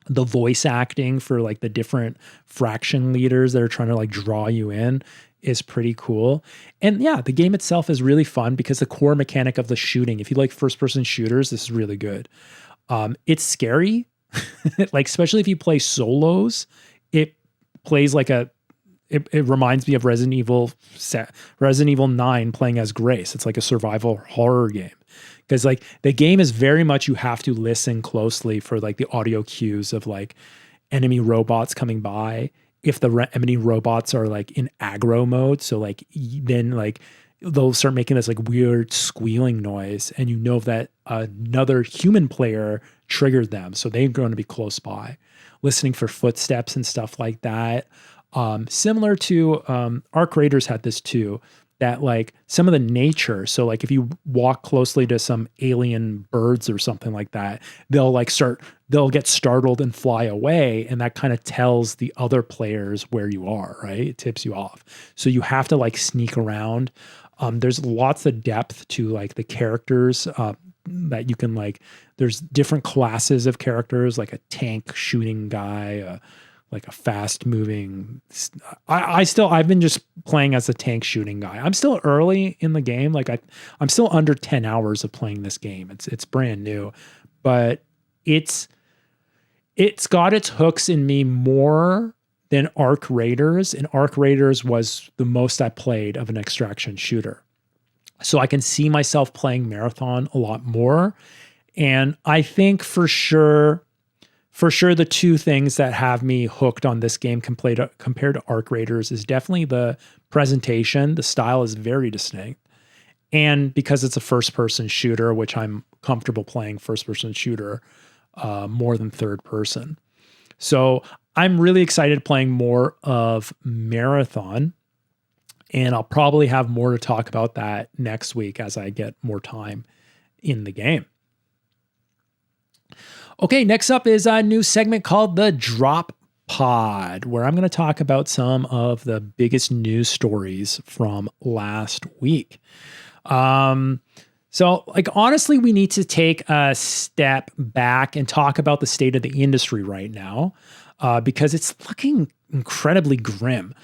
The voice acting for like the different fraction leaders that are trying to like draw you in is pretty cool. And yeah, the game itself is really fun because the core mechanic of the shooting, if you like first person shooters, this is really good. It's scary, like especially if you play solos, it plays like it reminds me of Resident Evil 9 playing as Grace. It's like a survival horror game. Because like the game is very much, you have to listen closely for like the audio cues of like enemy robots coming by. if the enemy robots are like in aggro mode. So like then like they'll start making this like weird squealing noise, and you know that another human player triggered them, so they're going to be close by, listening for footsteps and stuff like that. Similar to Arc Raiders had this too, that like some of the nature. So like if you walk closely to some alien birds or something like that, they'll get startled and fly away. And that kind of tells the other players where you are, right? It tips you off. So you have to like sneak around. There's lots of depth to like the characters that you can like, there's different classes of characters, like a tank shooting guy, like a fast moving. I've been just playing as a tank shooting guy. I'm still early in the game. Like I'm still under 10 hours of playing this game. It's brand new, but it's got its hooks in me more than Arc Raiders. And Arc Raiders was the most I played of an extraction shooter. So I can see myself playing Marathon a lot more. And I think for sure, the two things that have me hooked on this game compared to Arc Raiders is definitely the presentation. The style is very distinct. And because it's a first-person shooter, which I'm comfortable playing first-person shooter more than third-person. So I'm really excited playing more of Marathon. And I'll probably have more to talk about that next week as I get more time in the game. Okay, next up is a new segment called the Drop Pod, where I'm going to talk about some of the biggest news stories from last week. So, like, honestly, we need to take a step back and talk about the state of the industry right now, because it's looking incredibly grim.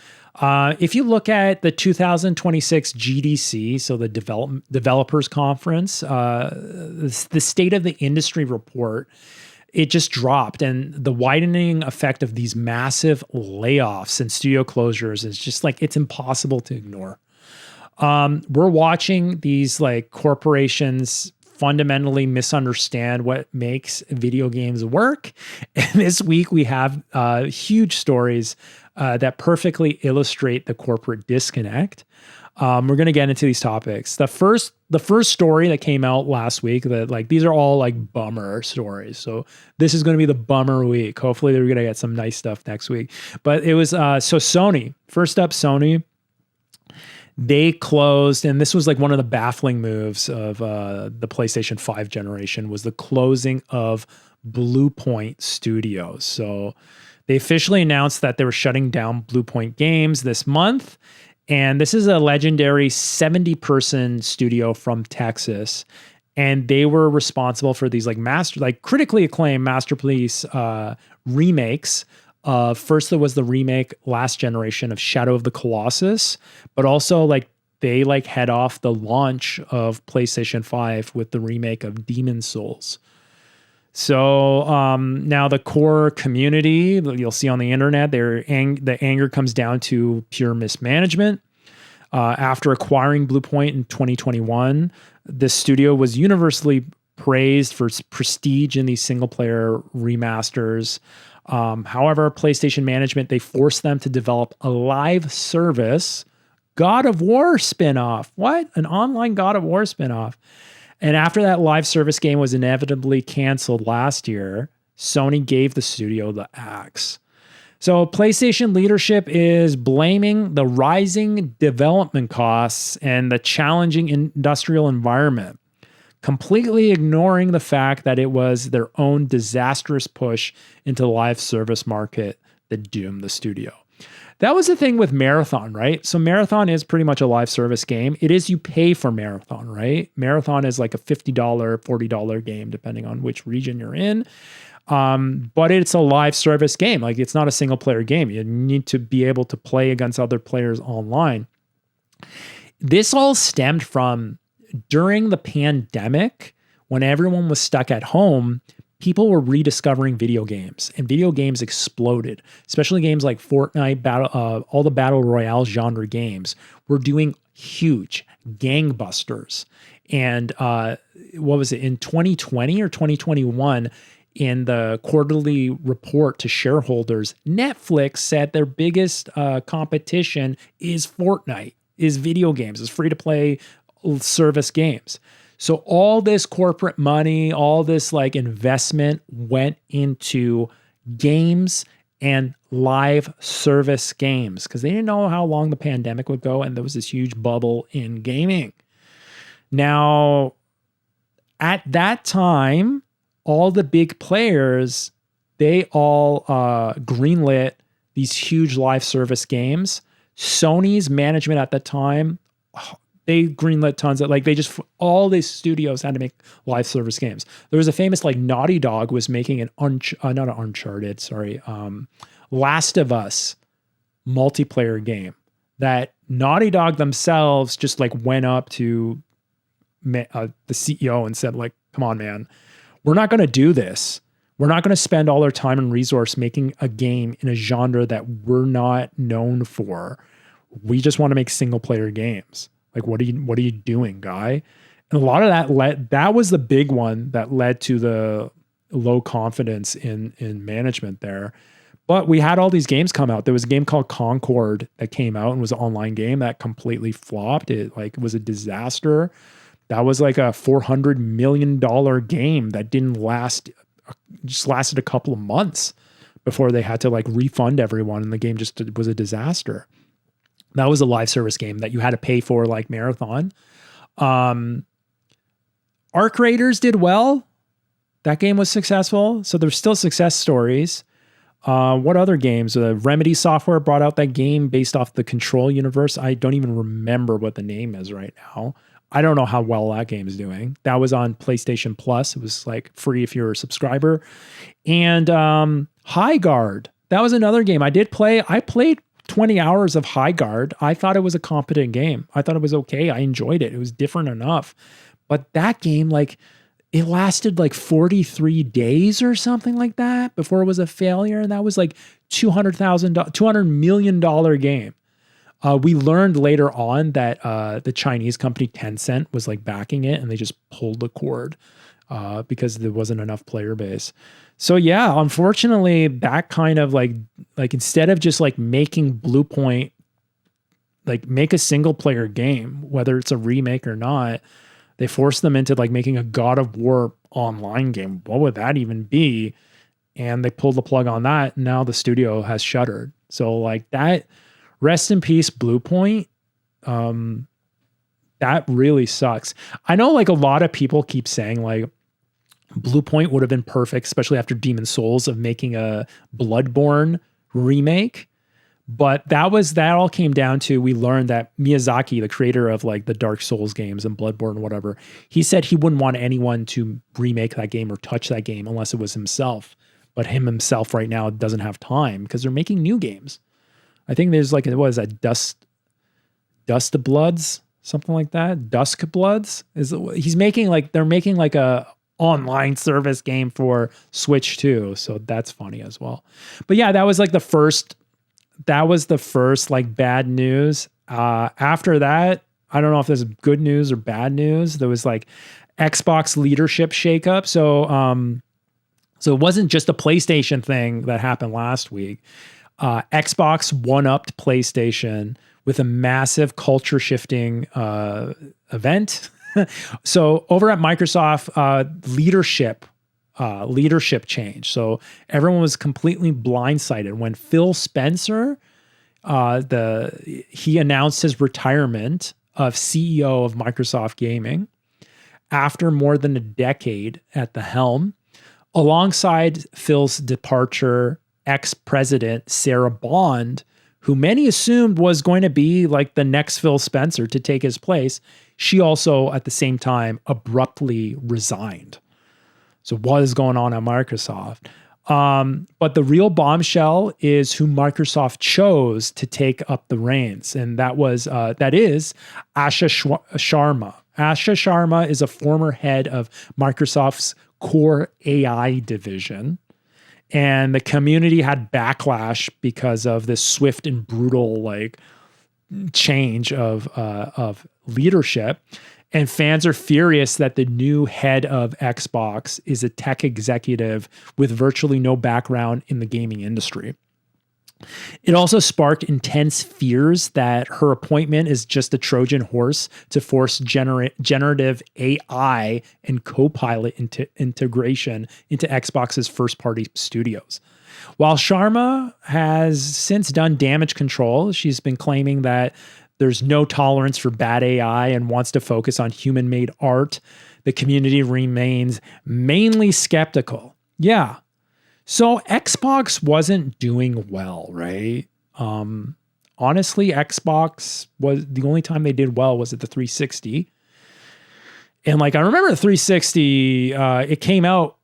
If you look at the 2026 GDC, so the Developers Conference, the State of the Industry report, it just dropped. And the widening effect of these massive layoffs and studio closures is just like, it's impossible to ignore. We're watching these like corporations fundamentally misunderstand what makes video games work. And this week we have huge stories that perfectly illustrate the corporate disconnect. We're going to get into these topics. The first story that came out last week, that like these are all like bummer stories. So this is going to be the bummer week. Hopefully they're going to get some nice stuff next week. But it was so Sony. First up, Sony. They closed, and this was like one of the baffling moves of the PlayStation 5 generation, was the closing of Bluepoint Studios. So they officially announced that they were shutting down Bluepoint Games this month. And this is a legendary 70-person studio from Texas. And they were responsible for these like critically acclaimed masterpiece remakes. First, there was the remake last generation of Shadow of the Colossus, but also like they like head off the launch of PlayStation 5 with the remake of Demon's Souls. So now the core community, you'll see on the internet, the anger comes down to pure mismanagement. After acquiring Bluepoint in 2021, this studio was universally praised for its prestige in these single-player remasters. However, PlayStation management, they forced them to develop a live service God of War spinoff. What? An online God of War spinoff. And after that live service game was inevitably canceled last year, Sony gave the studio the axe. So PlayStation leadership is blaming the rising development costs and the challenging industrial environment, completely ignoring the fact that it was their own disastrous push into the live service market that doomed the studio. That was the thing with Marathon, right? So Marathon is pretty much a live service game. It is, you pay for Marathon, right? Marathon is like a $50, $40 game, depending on which region you're in. But it's a live service game. Like, it's not a single player game. You need to be able to play against other players online. This all stemmed from during the pandemic, when everyone was stuck at home, people were rediscovering video games, and video games exploded, especially games like Fortnite, all the battle royale genre games were doing huge gangbusters. And what was it, in 2020 or 2021, in the quarterly report to shareholders, Netflix said their biggest competition is Fortnite, is video games, is free to play service games. So all this corporate money, all this like investment went into games and live service games because they didn't know how long the pandemic would go, and there was this huge bubble in gaming. Now, at that time, all the big players, they all greenlit these huge live service games. Sony's management at the time, they greenlit tons of, like, all these studios had to make live service games. There was a famous, like, Naughty Dog was making an Last of Us multiplayer game that Naughty Dog themselves just like went up to the CEO and said, like, come on, man, we're not going to do this. We're not going to spend all our time and resource making a game in a genre that we're not known for. We just want to make single player games. Like, what are you doing, guy? And a lot of that was the big one that led to the low confidence in management there. But we had all these games come out. There was a game called Concord that came out and was an online game that completely flopped. It was a disaster. That was like a $400 million game that didn't last, just lasted a couple of months before they had to like refund everyone. And the game just was a disaster. That was a live service game that you had to pay for, like Marathon. Arc Raiders did well. That game was successful. So there's still success stories. What other games? Remedy Software brought out that game based off the Control universe. I don't even remember what the name is right now. I don't know how well that game is doing. That was on PlayStation Plus. It was like free if you're a subscriber. And High Guard. That was another game I did play. I played 20 hours of High Guard. I thought it was a competent game. I thought it was okay. I enjoyed it. It was different enough. But that game, like, it lasted like 43 days or something like that before it was a failure. And that was like $200 million game. We learned later on that the Chinese company Tencent was like backing it, and they just pulled the cord because there wasn't enough player base. So yeah, unfortunately, that kind of like instead of just like making Bluepoint like make a single player game, whether it's a remake or not, they forced them into like making a God of War online game. What would that even be? And they pulled the plug on that. And now the studio has shuttered. So like that, rest in peace, Bluepoint. That really sucks. I know like a lot of people keep saying like Bluepoint would have been perfect, especially after Demon Souls, of making a Bloodborne remake. But that all came down to, we learned that Miyazaki, the creator of like the Dark Souls games and Bloodborne and whatever, he said he wouldn't want anyone to remake that game or touch that game unless it was himself. But himself right now doesn't have time because they're making new games. I think there's like, what is that, Dust of Bloods, something like that. Dusk Bloods they're making like a online service game for Switch too. So that's funny as well. But yeah, that was the first like bad news. After that, I don't know if there's good news or bad news. There was like Xbox leadership shakeup. So it wasn't just a PlayStation thing that happened last week. Xbox one-upped PlayStation with a massive culture shifting event. So over at Microsoft, leadership change. So everyone was completely blindsided when Phil Spencer, he announced his retirement of CEO of Microsoft Gaming after more than a decade at the helm. Alongside Phil's departure, ex-president Sarah Bond, who many assumed was going to be like the next Phil Spencer to take his place, she also at the same time abruptly resigned. So what is going on at Microsoft? But the real bombshell is who Microsoft chose to take up the reins. And that is Asha Sharma. Asha Sharma is a former head of Microsoft's core AI division. And the community had backlash because of this swift and brutal like change of leadership. And fans are furious that the new head of Xbox is a tech executive with virtually no background in the gaming industry. It also sparked intense fears that her appointment is just a Trojan horse to force generative AI and Copilot integration into Xbox's first-party studios. While Sharma has since done damage control, she's been claiming that there's no tolerance for bad AI and wants to focus on human-made art. The community remains mainly skeptical. Yeah. So Xbox wasn't doing well, right? Honestly, Xbox was the only time they did well was at the 360. And like, I remember the 360, it came out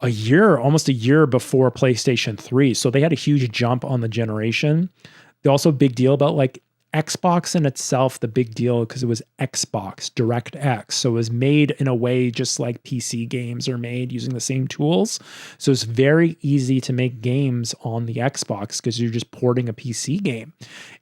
almost a year before PlayStation 3. So they had a huge jump on the generation. They also big deal about like Xbox in itself, the big deal because it was Xbox, DirectX. So it was made in a way just like PC games are made using the same tools. So it's very easy to make games on the Xbox because you're just porting a PC game.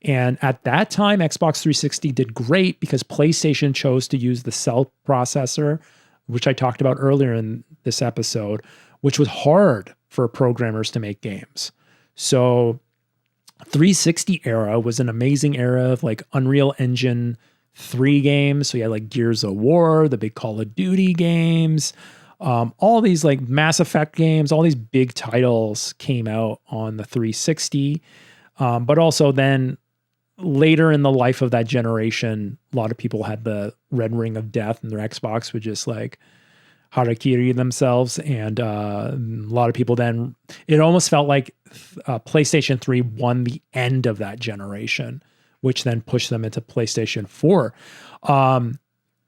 And at that time, Xbox 360 did great because PlayStation chose to use the Cell processor, which I talked about earlier in this episode, which was hard for programmers to make games. So 360 era was an amazing era of like Unreal Engine 3 games. So you had like Gears of War, the big Call of Duty games, all these like Mass Effect games, all these big titles came out on the 360. But also then later in the life of that generation, a lot of people had the red ring of death and their Xbox would just like harakiri themselves. And a lot of people then, it almost felt like PlayStation 3 won the end of that generation, which then pushed them into PlayStation 4.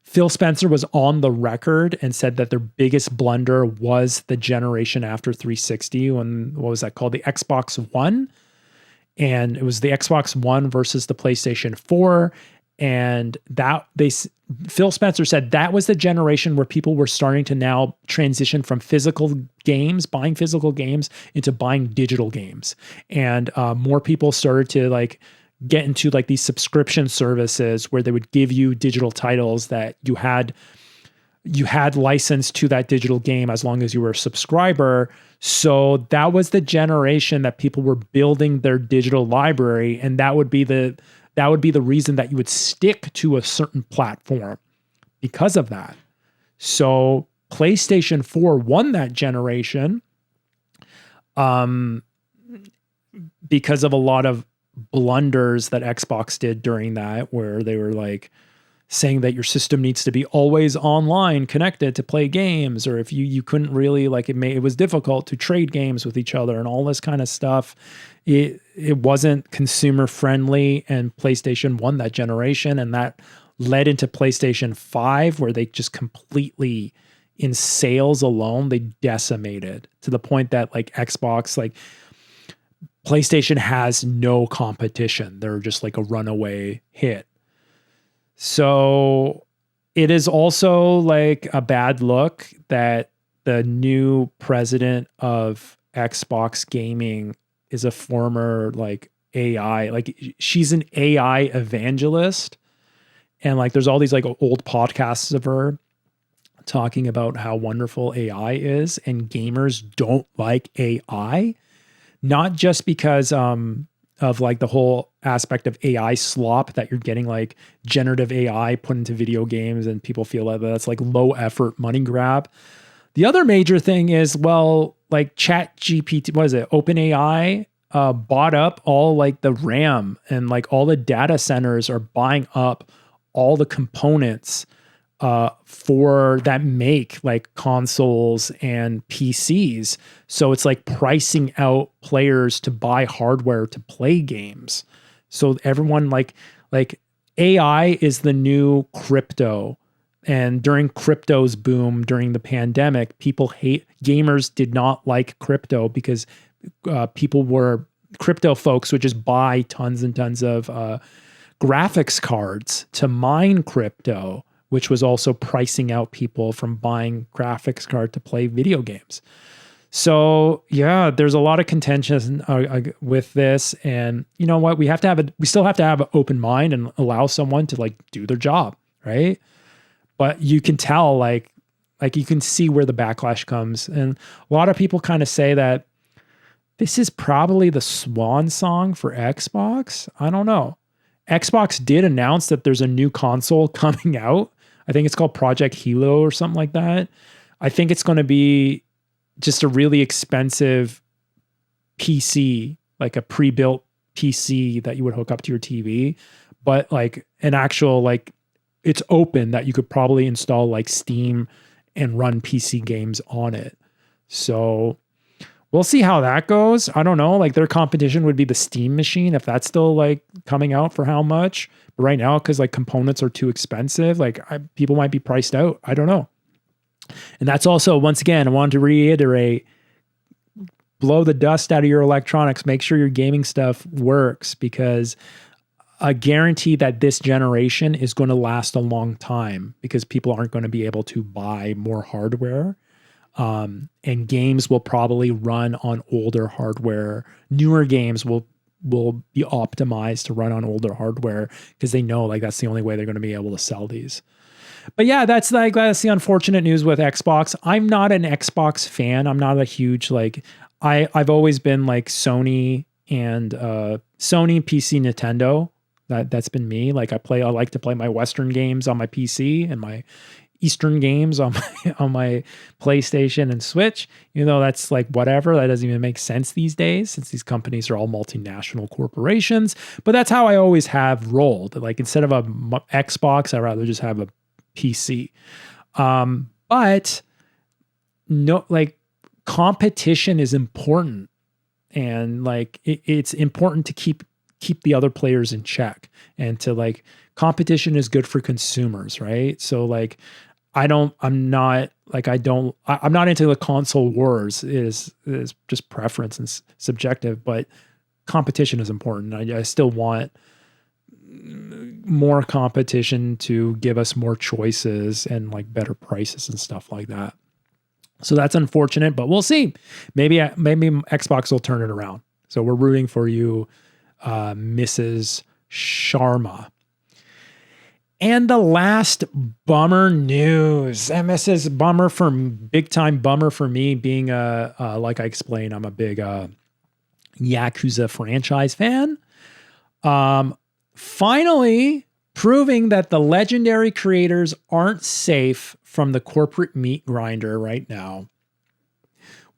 Phil Spencer was on the record and said that their biggest blunder was the generation after 360 when, what was that called? The Xbox One. And it was the Xbox One versus the PlayStation 4. And Phil Spencer said that was the generation where people were starting to now transition from physical games, buying physical games, into buying digital games. And more people started to like get into like these subscription services where they would give you digital titles that you had license to that digital game as long as you were a subscriber. So that was the generation that people were building their digital library, and that would be the reason that you would stick to a certain platform because of that. So PlayStation 4 won that generation because of a lot of blunders that Xbox did during that, where they were like saying that your system needs to be always online connected to play games, or if you couldn't really like it was difficult to trade games with each other and all this kind of stuff. It wasn't consumer friendly, and PlayStation won that generation, and that led into PlayStation 5, where they just completely, in sales alone, they decimated to the point that like Xbox, like PlayStation has no competition. They're just like a runaway hit. So it is also like a bad look that the new president of Xbox Gaming is a former like AI, like she's an AI evangelist. And like there's all these like old podcasts of her talking about how wonderful AI is, and gamers don't like AI, not just because of like the whole aspect of AI slop that you're getting, like generative AI put into video games and people feel like that's like low effort money grab. The other major thing is, well, like ChatGPT, what is it? OpenAI bought up all like the RAM, and like all the data centers are buying up all the components for that make like consoles and PCs. So it's like pricing out players to buy hardware to play games. So everyone like AI is the new crypto. And during crypto's boom during the pandemic, gamers did not like crypto because crypto folks would just buy tons and tons of graphics cards to mine crypto, which was also pricing out people from buying graphics card to play video games. So yeah, there's a lot of contention with this, and you know what? We still have to have an open mind and allow someone to like do their job, right? but you can tell like you can see where the backlash comes. And a lot of people kind of say that this is probably the swan song for Xbox. I don't know. Xbox did announce that there's a new console coming out. I think it's called Project Halo or something like that. I think it's going to be just a really expensive PC, like a pre-built PC that you would hook up to your TV, but like an actual, like it's open that you could probably install like Steam and run PC games on it. So we'll see how that goes. I don't know. Like their competition would be the Steam machine, if that's still like coming out for how much. But right now, because like components are too expensive, like people might be priced out. I don't know. And that's also, once again, I wanted to reiterate, blow the dust out of your electronics. Make sure your gaming stuff works, because I guarantee that this generation is going to last a long time because people aren't going to be able to buy more hardware. And games will probably run on older hardware. Newer games will be optimized to run on older hardware because they know like that's the only way they're going to be able to sell these. But yeah, that's the unfortunate news with Xbox. I'm not an Xbox fan. I'm not a huge like I've always been like Sony and Sony, PC, Nintendo. That's been me. Like I like to play my Western games on my PC and my Eastern games on my PlayStation and Switch. Even though that's like whatever, that doesn't even make sense these days since these companies are all multinational corporations. But that's how I always have rolled. Like instead of a Xbox, I'd rather just have a PC. But no, like competition is important, and like it's important to keep the other players in check, and to like competition is good for consumers, right? So like I'm not into the console wars. Is just preference and subjective, but competition is important. I still want more competition to give us more choices and like better prices and stuff like that. So that's unfortunate, but we'll see. Maybe Xbox will turn it around. So we're rooting for you, Mrs. Sharma. And the last bummer news, and this is big time bummer for me, being like I explained, I'm a big Yakuza franchise fan. Finally proving that the legendary creators aren't safe from the corporate meat grinder right now.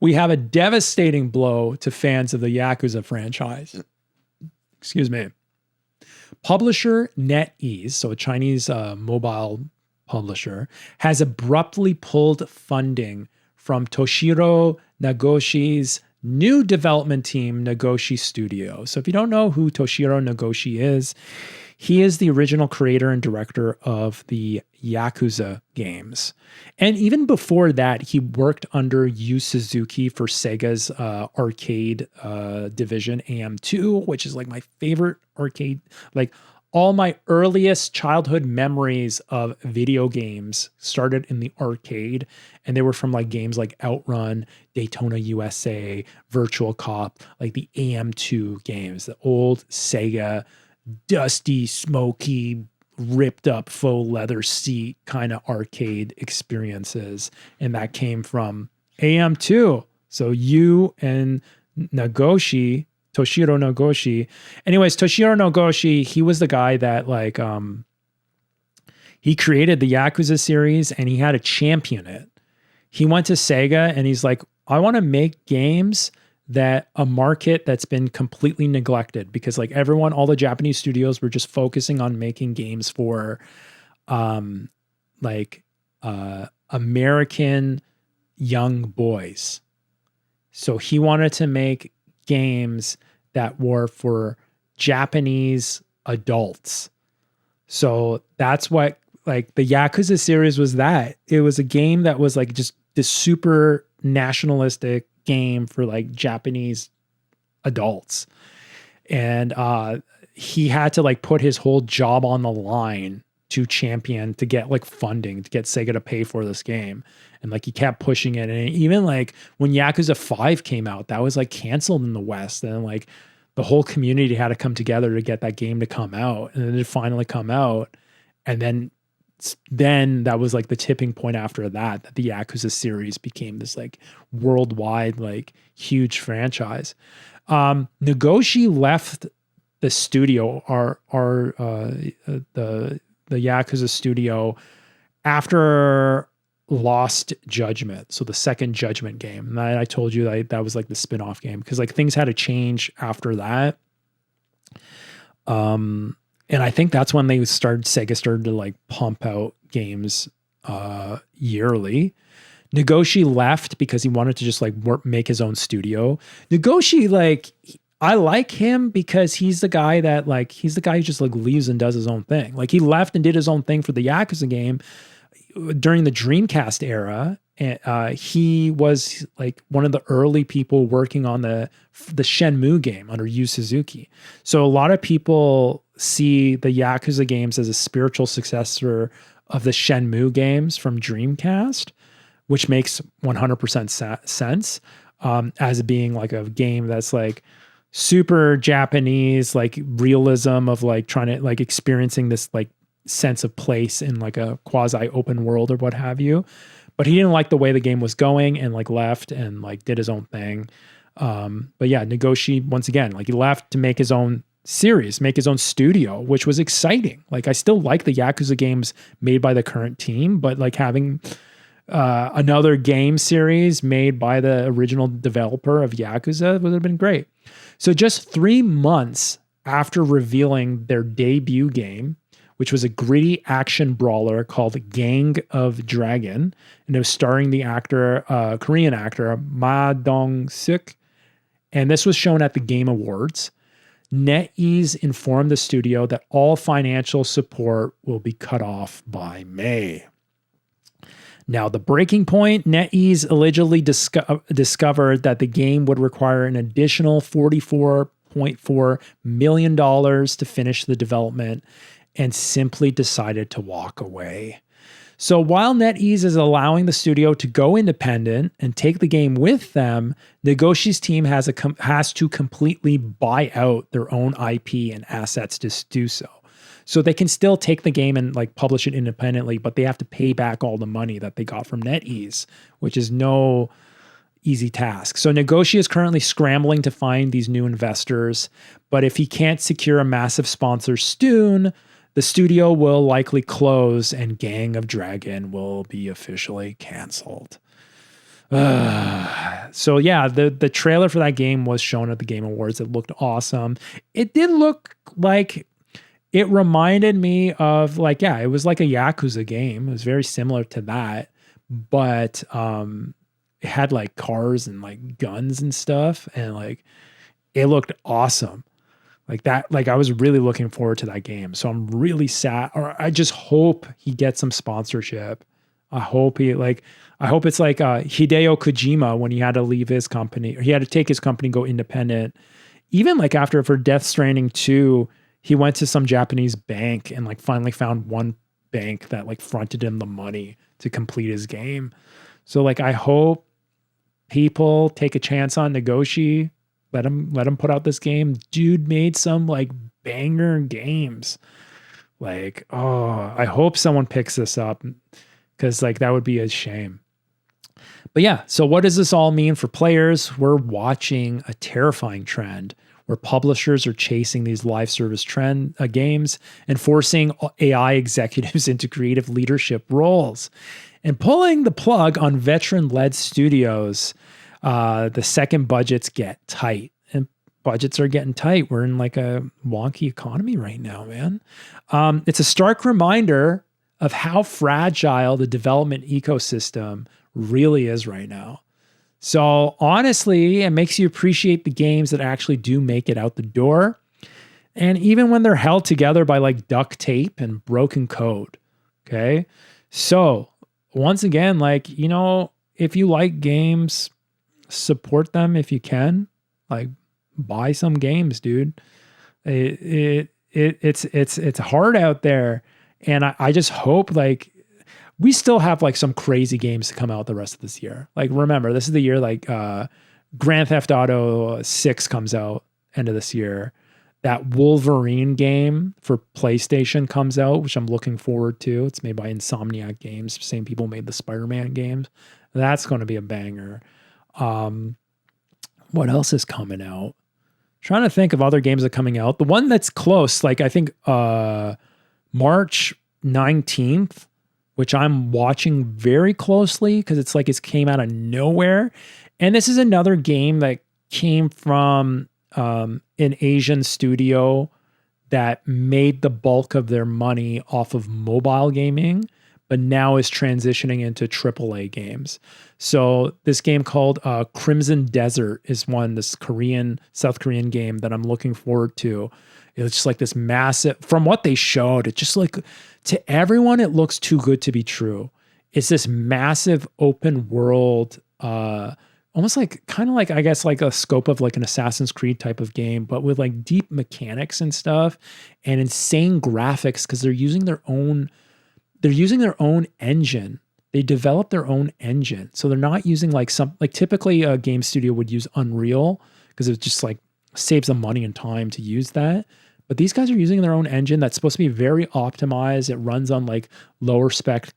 We have a devastating blow to fans of the Yakuza franchise. Excuse me. Publisher NetEase, so a Chinese mobile publisher, has abruptly pulled funding from Toshihiro Nagoshi's new development team, Nagoshi Studio. So if you don't know who Toshihiro Nagoshi is, he is the original creator and director of the Yakuza games. And even before that, he worked under Yu Suzuki for Sega's arcade division, AM2, which is like my favorite arcade. Like all my earliest childhood memories of video games started in the arcade, and they were from like games like Outrun, Daytona USA, Virtual Cop, like the AM2 games, the old Sega, dusty, smoky, ripped up faux leather seat kind of arcade experiences. And that came from AM2. So you and Nagoshi, Toshihiro Nagoshi. Anyways, Toshihiro Nagoshi, he was the guy that like he created the Yakuza series and he had to champion it. He went to Sega and he's like, I want to make games that a market that's been completely neglected, because like all the Japanese studios were just focusing on making games for American young boys. So he wanted to make games that were for Japanese adults. So that's what like the Yakuza series was. That it was a game that was like just this super nationalistic game for like Japanese adults. And he had to like put his whole job on the line to champion, to get like funding, to get Sega to pay for this game. And like he kept pushing it. And even like when Yakuza 5 came out, that was like canceled in the West. And like the whole community had to come together to get that game to come out. And then it finally come out. And then then that was like the tipping point after that the Yakuza series became this like worldwide, like huge franchise. Nagoshi left the studio, the Yakuza studio, after Lost Judgment. So the second Judgment game. And I told you that was like the spin-off game, because like things had to change after that. And I think that's when Sega started to like pump out games yearly. Nagoshi left because he wanted to just like make his own studio. Nagoshi, like, I like him because he's the guy who just like leaves and does his own thing. Like, he left and did his own thing for the Yakuza game during the Dreamcast era. And he was like one of the early people working on the Shenmue game under Yu Suzuki. So a lot of people see the Yakuza games as a spiritual successor of the Shenmue games from Dreamcast, which makes 100% sense, as being like a game that's like super Japanese, like realism of like trying to like experiencing this like sense of place in like a quasi open world or what have you. But he didn't like the way the game was going and like left and like did his own thing. But yeah, Nagoshi, once again, like he left to make his own series, make his own studio, which was exciting. Like, I still like the Yakuza games made by the current team, but like having another game series made by the original developer of Yakuza would have been great. So just 3 months after revealing their debut game, which was a gritty action brawler called Gang of Dragon, and it was starring the actor, Korean actor Ma Dong-suk, and this was shown at the Game Awards. NetEase informed the studio that all financial support will be cut off by May. Now, the breaking point, NetEase allegedly discovered that the game would require an additional $44.4 million to finish the development, and simply decided to walk away. So while NetEase is allowing the studio to go independent and take the game with them, Nagoshi's team has to completely buy out their own IP and assets to do so. So they can still take the game and like publish it independently, but they have to pay back all the money that they got from NetEase, which is no easy task. So Nagoshi is currently scrambling to find these new investors, but if he can't secure a massive sponsor soon, the studio will likely close and Gang of Dragon will be officially canceled. So yeah, the trailer for that game was shown at the Game Awards. It looked awesome. It did look like, it reminded me of like, yeah, it was like a Yakuza game. It was very similar to that, but it had like cars and like guns and stuff, and like it looked awesome. Like that, like I was really looking forward to that game. So I'm really sad, or I just hope he gets some sponsorship. I hope it's like Hideo Kojima when he had to leave his company, or he had to take his company, go independent. Even like for Death Stranding 2, he went to some Japanese bank and like finally found one bank that like fronted him the money to complete his game. So like, I hope people take a chance on Nagoshi. Let him put out this game. Dude made some like banger games. Like, oh, I hope someone picks this up, because like that would be a shame. But yeah, so what does this all mean for players? We're watching a terrifying trend where publishers are chasing these live service games and forcing AI executives into creative leadership roles and pulling the plug on veteran-led studios. The second budgets get tight, and budgets are getting tight. We're in like a wonky economy right now, man. It's a stark reminder of how fragile the development ecosystem really is right now. So honestly, it makes you appreciate the games that actually do make it out the door. And even when they're held together by like duct tape and broken code. Okay. So once again, like, you know, if you like games, support them if you can. Like, buy some games, dude. It's hard out there, and I just hope like we still have like some crazy games to come out the rest of this year. Like, remember, this is the year like Grand Theft Auto 6 comes out end of this year. that Wolverine game for PlayStation comes out, which I'm looking forward to. It's made by Insomniac Games, same people made the Spider-Man games. That's going to be a banger. What else is coming out? Trying to think of other games that are coming out. The one that's close, like I think March 19th, which I'm watching very closely because it's like it came out of nowhere. And this is another game that came from an Asian studio that made the bulk of their money off of mobile gaming, but now is transitioning into AAA games. So this game called Crimson Desert is this South Korean game that I'm looking forward to. It's just like this massive, from what they showed, it's just like, to everyone, it looks too good to be true. It's this massive open world, almost like, kind of like, I guess, like a scope of like an Assassin's Creed type of game, but with like deep mechanics and stuff and insane graphics because they're using their own engine. They develop their own engine. So they're not using like typically a game studio would use Unreal because it just like saves them money and time to use that. But these guys are using their own engine that's supposed to be very optimized. It runs on like lower spec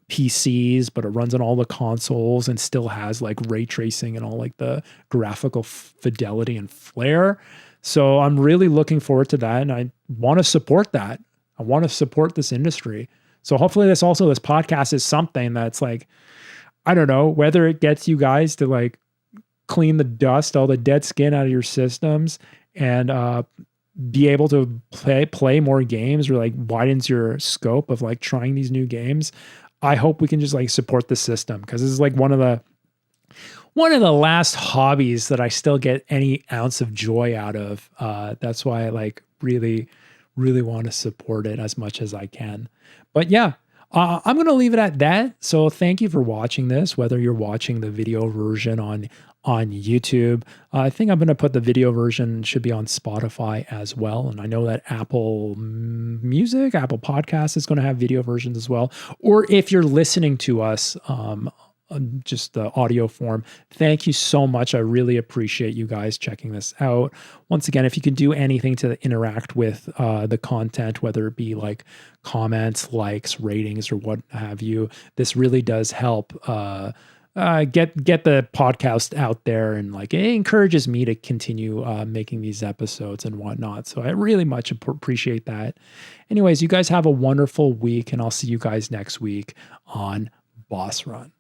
PCs, but it runs on all the consoles and still has like ray tracing and all like the graphical fidelity and flair. So I'm really looking forward to that. And I want to support that. I want to support this industry. So hopefully this podcast is something that's like, I don't know, whether it gets you guys to like clean the dust, all the dead skin out of your systems and be able to play more games or like widens your scope of like trying these new games. I hope we can just like support the system because this is like one of the last hobbies that I still get any ounce of joy out of. That's why I like really want to support it as much as I can. But yeah, I'm going to leave it at that. So thank you for watching this, whether you're watching the video version on YouTube. I think I'm going to put the video version, should be on Spotify as well. And I know that Apple Music, Apple Podcasts is going to have video versions as well. Or if you're listening to us, just the audio form. Thank you so much. I really appreciate you guys checking this out. Once again, if you can do anything to interact with the content, whether it be like comments, likes, ratings, or what have you, this really does help get the podcast out there, and like it encourages me to continue making these episodes and whatnot. So I really much appreciate that. Anyways, you guys have a wonderful week, and I'll see you guys next week on Boss Run.